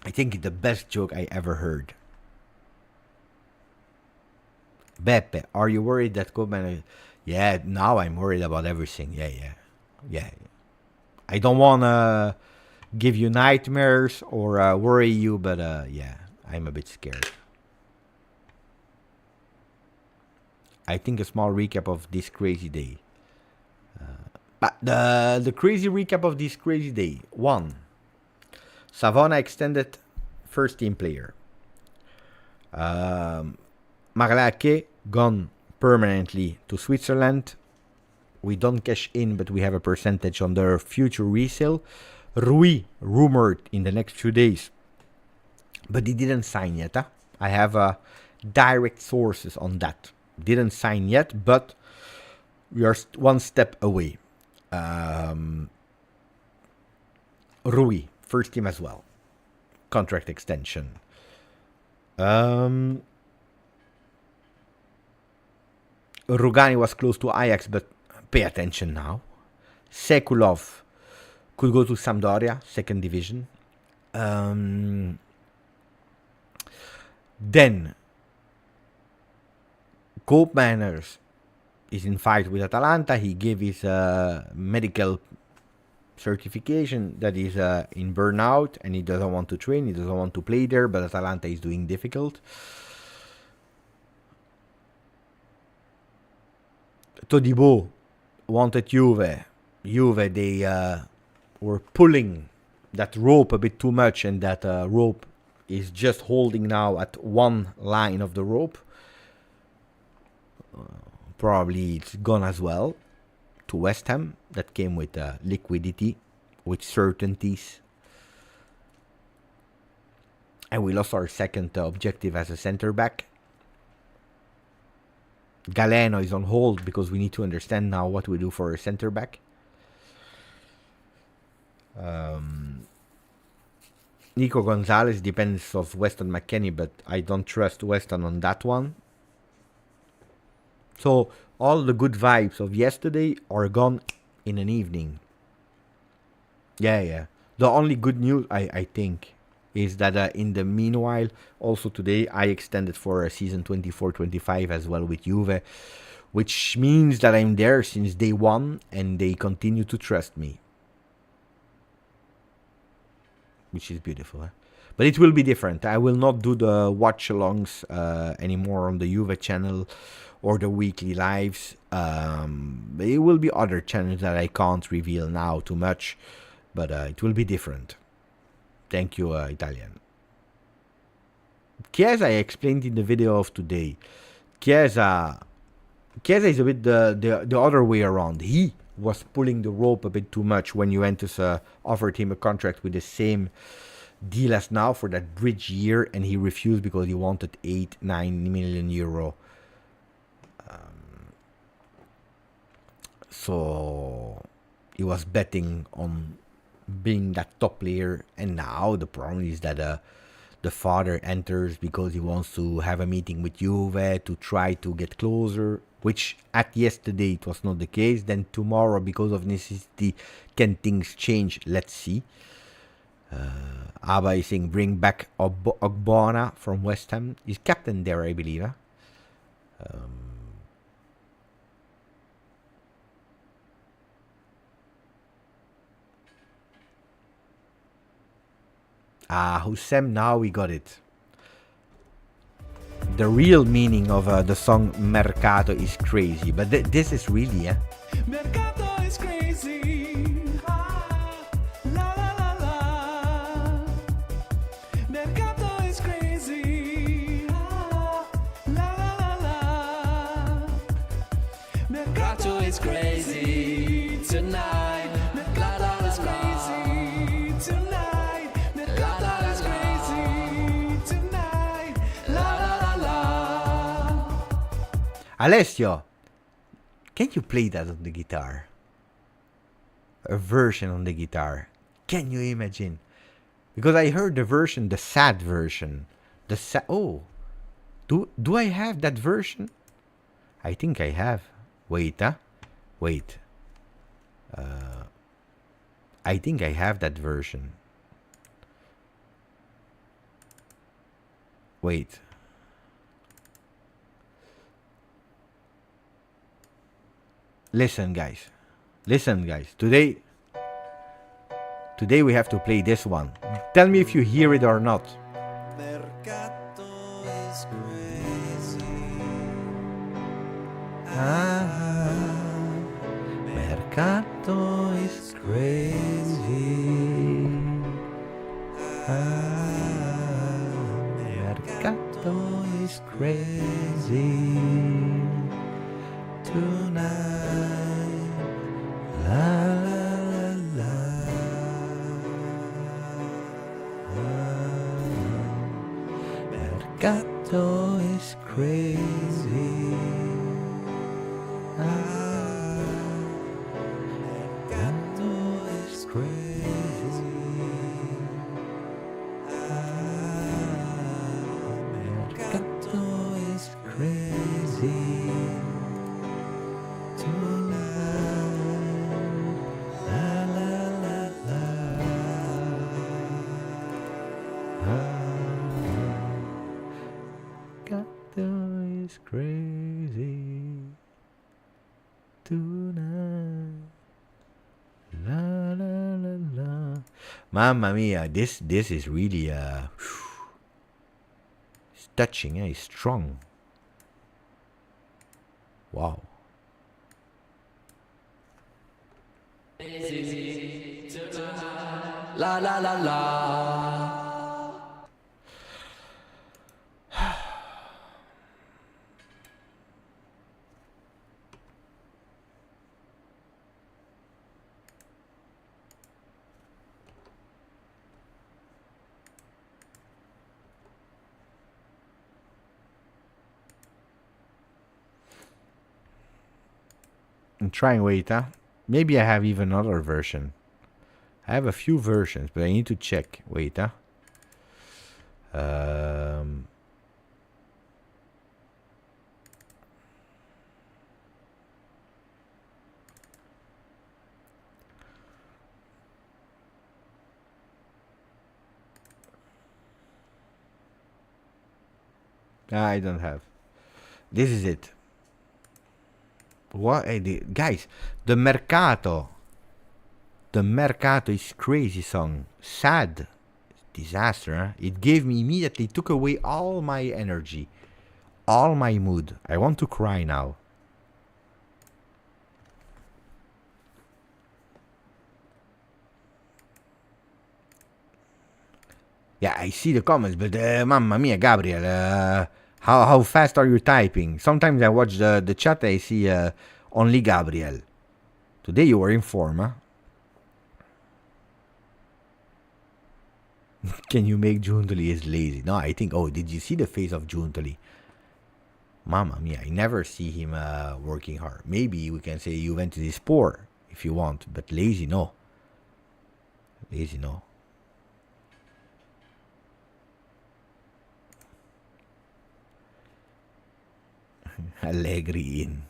I think it's the best joke I ever heard. Beppe, are you worried that Koopmeiners... Yeah, now I'm worried about everything. Yeah. I don't want to give you nightmares or worry you, but yeah, I'm a bit scared. I think a small recap of this crazy day. But the crazy recap of this crazy day. 1. Savona extended first team player. Marlake gone permanently to Switzerland. We don't cash in, but we have a percentage on their future resale. Rui rumored in the next few days, but he didn't sign yet. I have direct sources on that. Didn't sign yet, but we are one step away. Rui, first team as well. Contract extension. Rugani was close to Ajax, but pay attention now. Sekulov could go to Sampdoria, second division. Then Koopmeiners is in fight with Atalanta. He gave his medical certification that is in burnout, and he doesn't want to train, he doesn't want to play there, but Atalanta is doing difficult. Todibo wanted Juve. They were pulling that rope a bit too much, and that rope is just holding now at one line of the rope. Probably it's gone as well to West Ham. That came with liquidity, with certainties. And we lost our second objective as a center back. Galeno is on hold because we need to understand now what we do for a center back. Nico Gonzalez depends of Weston McKennie, but I don't trust Weston on that one. So all the good vibes of yesterday are gone in an evening. Yeah. The only good news, I think, is that in the meanwhile, also today, I extended for a season 24-25 as well with Juve, which means that I'm there since day one and they continue to trust me. Which is beautiful. But it will be different. I will not do the watch-alongs anymore on the Juve channel or the weekly lives. It will be other channels that I can't reveal now too much, but it will be different. Thank you, Italian. Chiesa, I explained in the video of today. Chiesa is a bit the other way around. He was pulling the rope a bit too much when Juventus offered him a contract with the same deal as now for that bridge year, and he refused because he wanted 8-9 million euro. So he was betting on being that top player, and now the problem is that the father enters because he wants to have a meeting with Juve to try to get closer, which at yesterday it was not the case. Then tomorrow, because of necessity, can things change? Let's see. Abba is saying bring back Ogbonna from West Ham. He's captain there, I believe. Ah, Hussein, now we got it. The real meaning of the song Mercato is crazy. But this is really, Mercato is crazy. Ah, la la la la. Mercato is crazy. Ah, la la la la. Mercato is crazy tonight. Mercato is crazy tonight. Mercato is crazy tonight. La la la la. Alessio, can you play that on the guitar? A version on the guitar. Can you imagine? Because I heard the version, the sad version. Oh, do I have that version? I think I have. Wait, wait. I think I have that version. Wait. Listen, guys. Listen, guys. Today we have to play this one. Tell me if you hear it or not. Mercato is crazy. Mercato is crazy. Mercato is crazy tonight. La la la la. Mercato is crazy. Mercato is crazy. Mercato is crazy tonight. La la la la. Mercato is crazy tonight. La la la la. Mamma mia, this is really it's touching, it's strong. Wow. La la la la. I'm trying, wait, maybe I have even another version. I have a few versions, but I need to check. Wait, I don't have. This is it. What I did, guys? The Mercato is crazy song. Sad, disaster. Huh? It gave me immediately, took away all my energy, all my mood. I want to cry now. Yeah, I see the comments, but mamma mia, Gabriel, how fast are you typing? Sometimes I watch the chat, I see only Gabriel. Today you were in form, huh? Can you make Giuntoli is lazy? No, I think, oh, did you see the face of Giuntoli? Mamma mia, I never see him working hard. Maybe we can say Juventus is poor, if you want, but lazy, no. Lazy, no. Allegri in.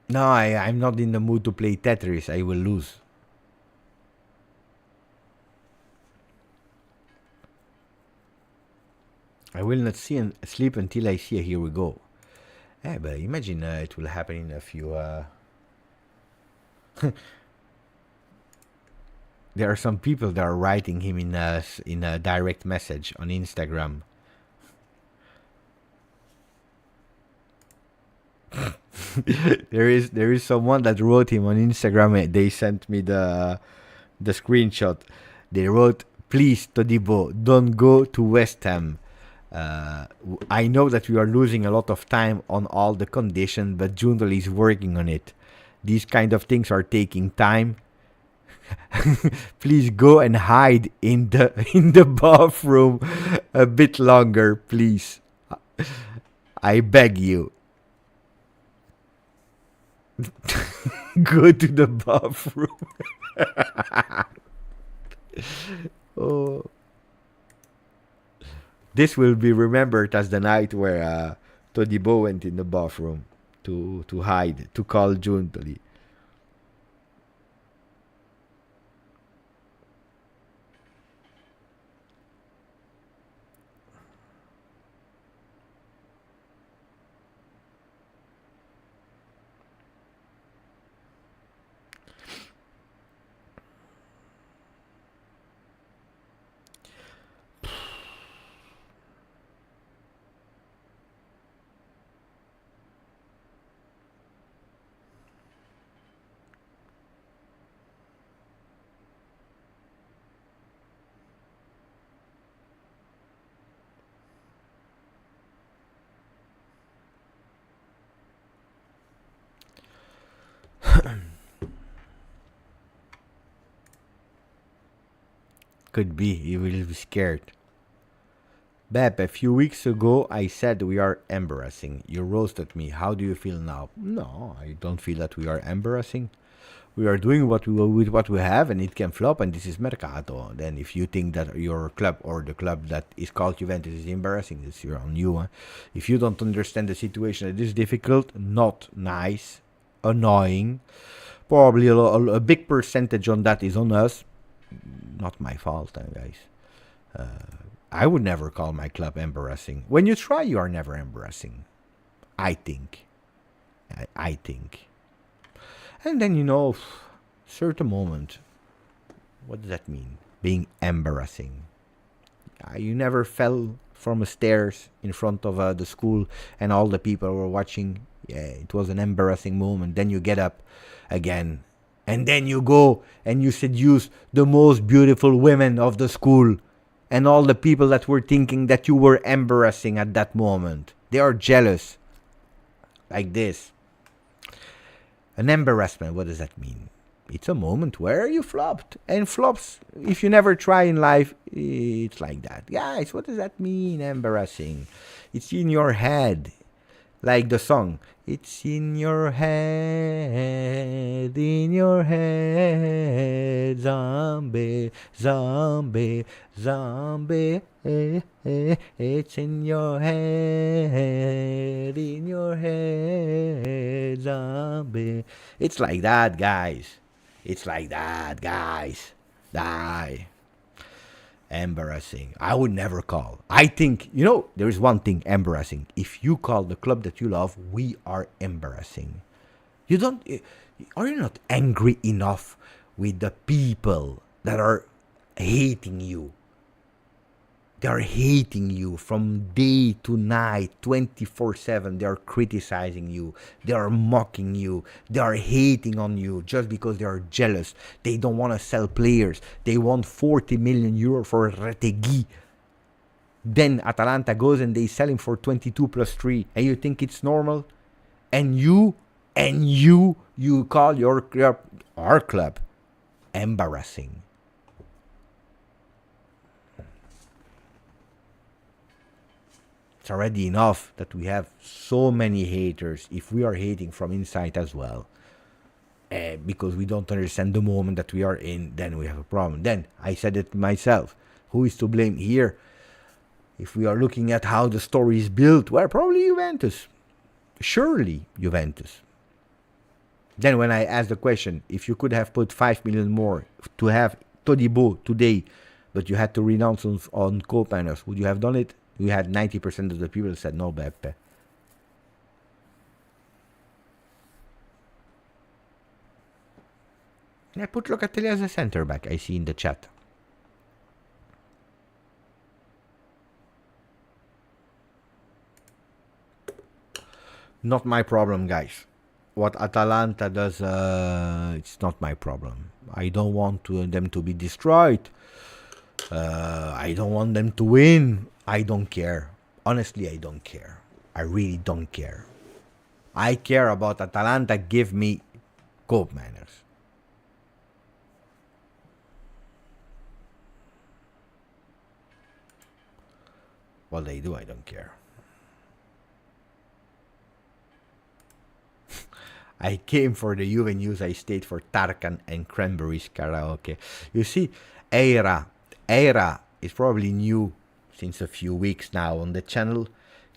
No, I'm not in the mood to play Tetris. I will lose. I will not see and sleep until I see. Here we go. Yeah, but imagine it will happen in a few. There are some people that are writing him in a direct message on Instagram. there is someone that wrote him on Instagram. They sent me the screenshot. They wrote, "Please, Todibo, don't go to West Ham. I know that we are losing a lot of time on all the conditions, but Jundal is working on it. These kind of things are taking time. Please go and hide in the bathroom a bit longer, please. I beg you." Go to the bathroom. Oh. This will be remembered as the night where Todibo went in the bathroom to hide, to call Juntali. Could be, he will be scared. Beb, a few weeks ago I said we are embarrassing. You roasted me. How do you feel now? No, I don't feel that we are embarrassing. We are doing what we will with what we have, and it can flop, and this is Mercato. Then if you think that your club or the club that is called Juventus is embarrassing, it's on you. Huh? If you don't understand the situation, it is difficult, not nice, annoying. Probably a big percentage on that is on us. Not my fault, guys. I would never call my club embarrassing. When you try, you are never embarrassing. I think. I think. And then, certain moment. What does that mean? Being embarrassing. You never fell from the stairs in front of the school and all the people were watching. Yeah, it was an embarrassing moment. Then you get up again. And then you go and you seduce the most beautiful women of the school. And all the people that were thinking that you were embarrassing at that moment. They are jealous. Like this. An embarrassment, what does that mean? It's a moment where you flopped. And flops, if you never try in life, it's like that. Guys, what does that mean, embarrassing? It's in your head. Like the song. It's in your head, zombie, zombie, zombie. It's in your head, zombie. It's like that, guys. It's like that, guys. Die. Embarrassing. I would never call. I think, there is one thing embarrassing. If you call the club that you love, we are embarrassing. Are you not angry enough with the people that are hating you? They are hating you from day to night, 24/7. They are criticizing you. They are mocking you. They are hating on you just because they are jealous. They don't want to sell players. They want 40 million euro for Retegui. Then Atalanta goes and they sell him for 22 plus 3. And you think it's normal? And you call our club embarrassing. It's already enough that we have so many haters if we are hating from inside as well. Because we don't understand the moment that we are in, then we have a problem. Then, I said it myself. Who is to blame here? If we are looking at how the story is built, well, probably Juventus. Surely Juventus. Then when I asked the question, if you could have put 5 million more to have Todibo today, but you had to renounce on Koopmeiners, would you have done it? We had 90% of the people said no, Beppe. I put Locatelli as a center back, I see in the chat. Not my problem, guys. What Atalanta does, it's not my problem. I don't want them to be destroyed. I don't want them to win. I don't care. Honestly, I don't care. I really don't care. I care about Atalanta. Give me Koopmeiners. What they do, I don't care. I came for the Juve news. I stayed for Tarkan and Cranberries karaoke. You see, Eira is probably new since a few weeks now on the channel.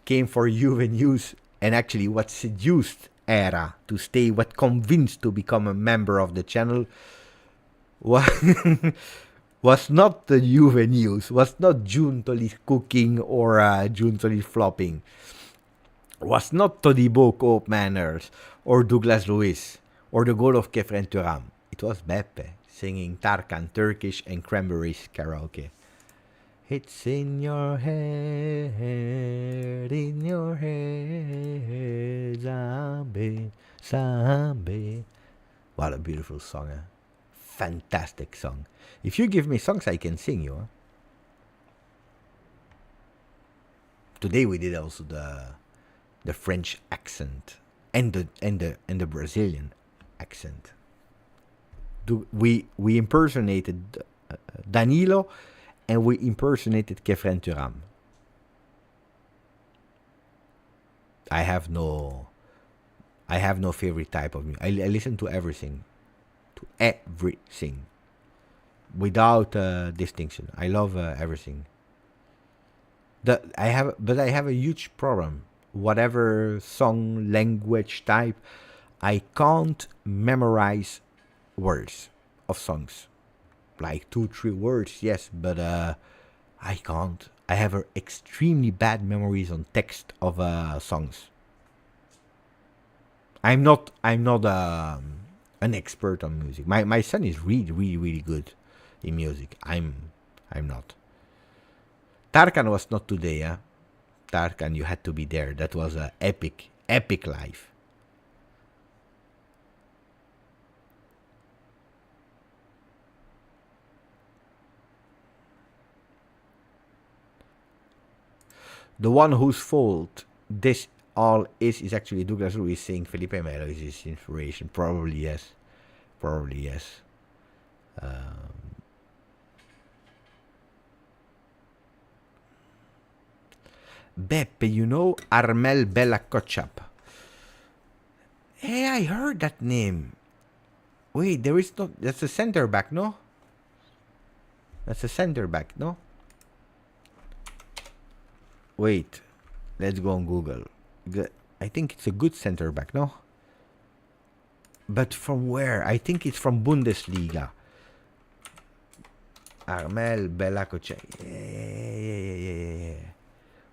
Came for Juve news, and actually what seduced Eira to stay, what convinced to become a member of the channel was not the Juve news, was not Giuntoli's cooking or Giuntoli's flopping, was not Todibo Koopmeiners or Douglas Luiz or the goal of Kefren Turam. It was Beppe singing Tarkan Turkish and Cranberries karaoke. It's in your head, Zambi, Zambi. What a beautiful song, eh? Fantastic song. If you give me songs, I can sing you. Huh? Today we did also the French accent and the Brazilian accent. We impersonated Danilo and we impersonated Kefren Turam. I have no favorite type of music. I listen to everything. To everything. Without distinction. I love everything. I have a huge problem. Whatever song, language, type, I can't memorize words of songs. Like 2-3 words, yes, but I can't. I have extremely bad memories on text of songs. I'm not an expert on music. My son is really good in music. I'm not. Tarkan was not today, huh? Tarkan, you had to be there. That was a epic life. The one whose fault this all is actually Douglas Luiz saying Felipe Melo is his inspiration. Probably yes. Beppe, you know Armel Bella Kochap. Hey, I heard that name. Wait, there is no... That's a center back, no? That's a center back, no? Wait, let's go on Google. I think it's a good center back, no? But from where? I think it's from Bundesliga. Armel Bella Kochap. Yeah.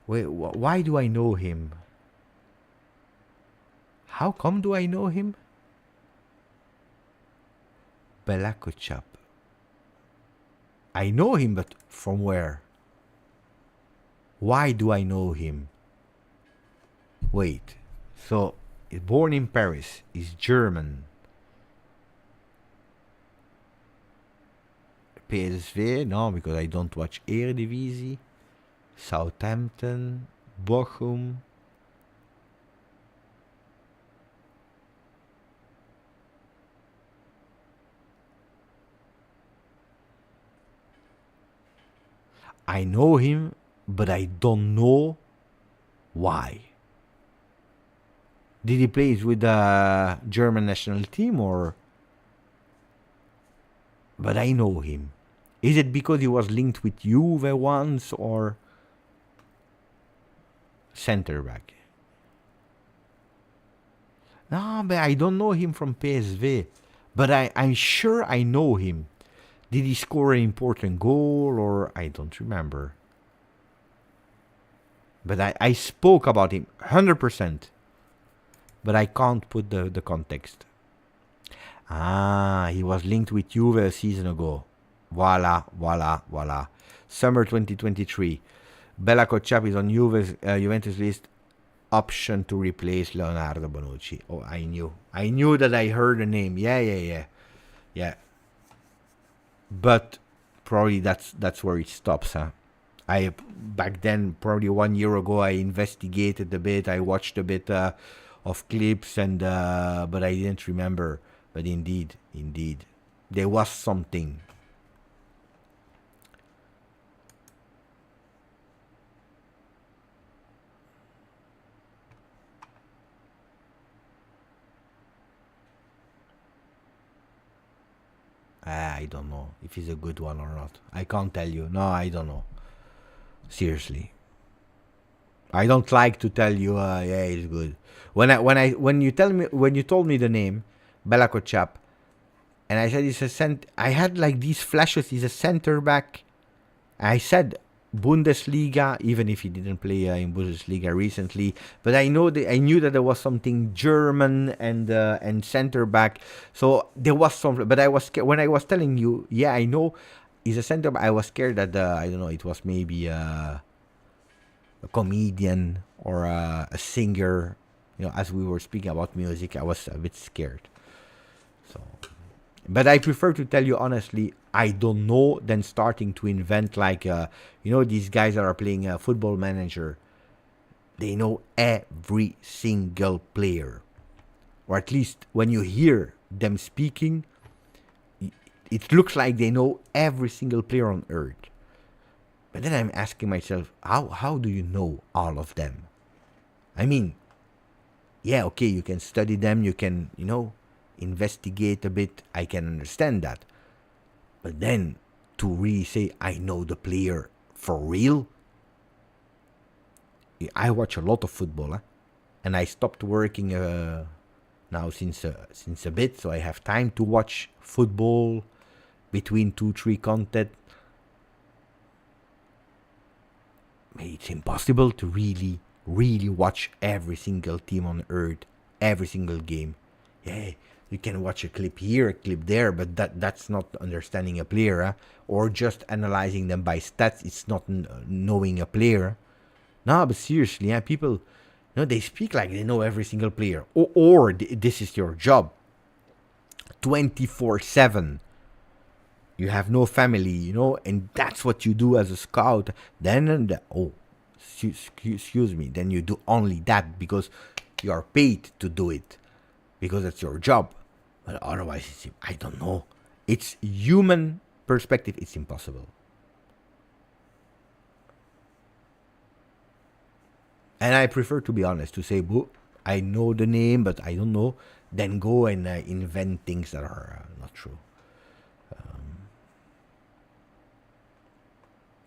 Wait, why do I know him? How come do I know him? Bella Kochap. I know him, but from where? Why do I know him? Wait, so he's born in Paris. He's German. PSV? No, because I don't watch Eredivisie. Southampton, Bochum. I know him, but I don't know why. Did he play with the German national team or? But I know him. Is it because he was linked with Juve once or? Center back. No, but I don't know him from PSV. But I'm sure I know him. Did he score an important goal or I don't remember. But I spoke about him 100%. But I can't put the context. Ah, he was linked with Juve a season ago. Voila, voila, voila. Summer 2023. Bella Kotchap is on Juventus list. Option to replace Leonardo Bonucci. Oh, I knew that I heard the name. Yeah. But probably that's where it stops, huh? I back then, probably 1 year ago, I investigated a bit. I watched a bit of clips, and but I didn't remember. But indeed, there was something. I don't know if he's a good one or not. I can't tell you. No, I don't know. Seriously, I don't like to tell you. Yeah, it's good. When you told me the name, Bella Kotchap, and I said it's a I had like these flashes. He's a center back. I said Bundesliga, even if he didn't play in Bundesliga recently. But I knew that there was something German and center back. So there was something. But I was scared when I was telling you. Yeah, I know he's a center back. I was scared that I don't know. It was maybe a comedian or a singer. As we were speaking about music, I was a bit scared. So, but I prefer to tell you honestly, I don't know, than starting to invent like, these guys that are playing a Football Manager. They know every single player. Or at least when you hear them speaking, it looks like they know every single player on earth. But then I'm asking myself, how do you know all of them? I mean, yeah, okay, you can study them, you can, investigate a bit. I can understand that. But then to really say I know the player for real, I watch a lot of football, and I stopped working now since a bit, so I have time to watch football between 2-3 content. It's impossible to really watch every single team on earth, every single game. Yeah, you can watch a clip here, a clip there, but that's not understanding a player, or just analyzing them by stats. It's not knowing a player. No, but seriously, people, they speak like they know every single player, or this is your job, 24/7. You have no family, and that's what you do as a scout. Then excuse me, then you do only that because you are paid to do it, because that's your job. But otherwise, I don't know. It's human perspective. It's impossible. And I prefer to be honest, to say, I know the name, but I don't know, than go and invent things that are not true.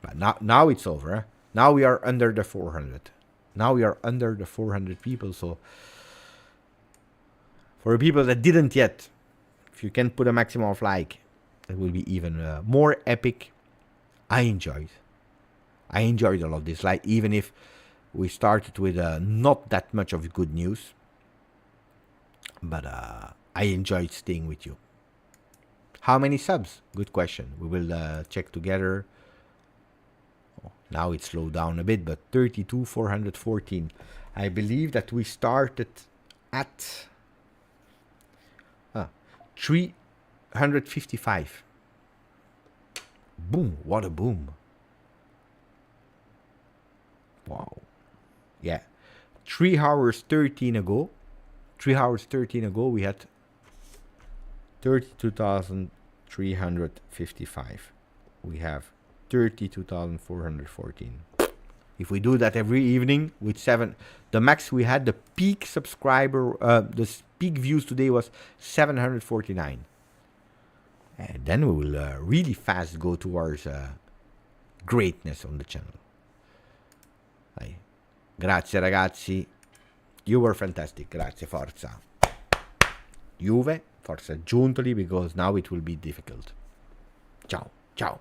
But now it's over. Now we are under the 400. Now we are under the 400 people. So for the people that didn't yet, if you can put a maximum of like, it will be even more epic. I enjoyed a lot of this. Like, even if we started with not that much of good news, but I enjoyed staying with you. How many subs? Good question. We will check together. Now it slowed down a bit, but 32,414. I believe that we started at 355. Boom, what a boom. Wow. Yeah. 3 hours 13 ago. 3 hours 13 ago, we had 32,355. We have 32,414. If we do that every evening with 7, the max we had, the peak subscriber, the peak views today was 749. And then we will really fast go towards greatness on the channel. Grazie ragazzi. You were fantastic. Grazie, forza. Juve, forza aggiuntoli, because now it will be difficult. Ciao, ciao.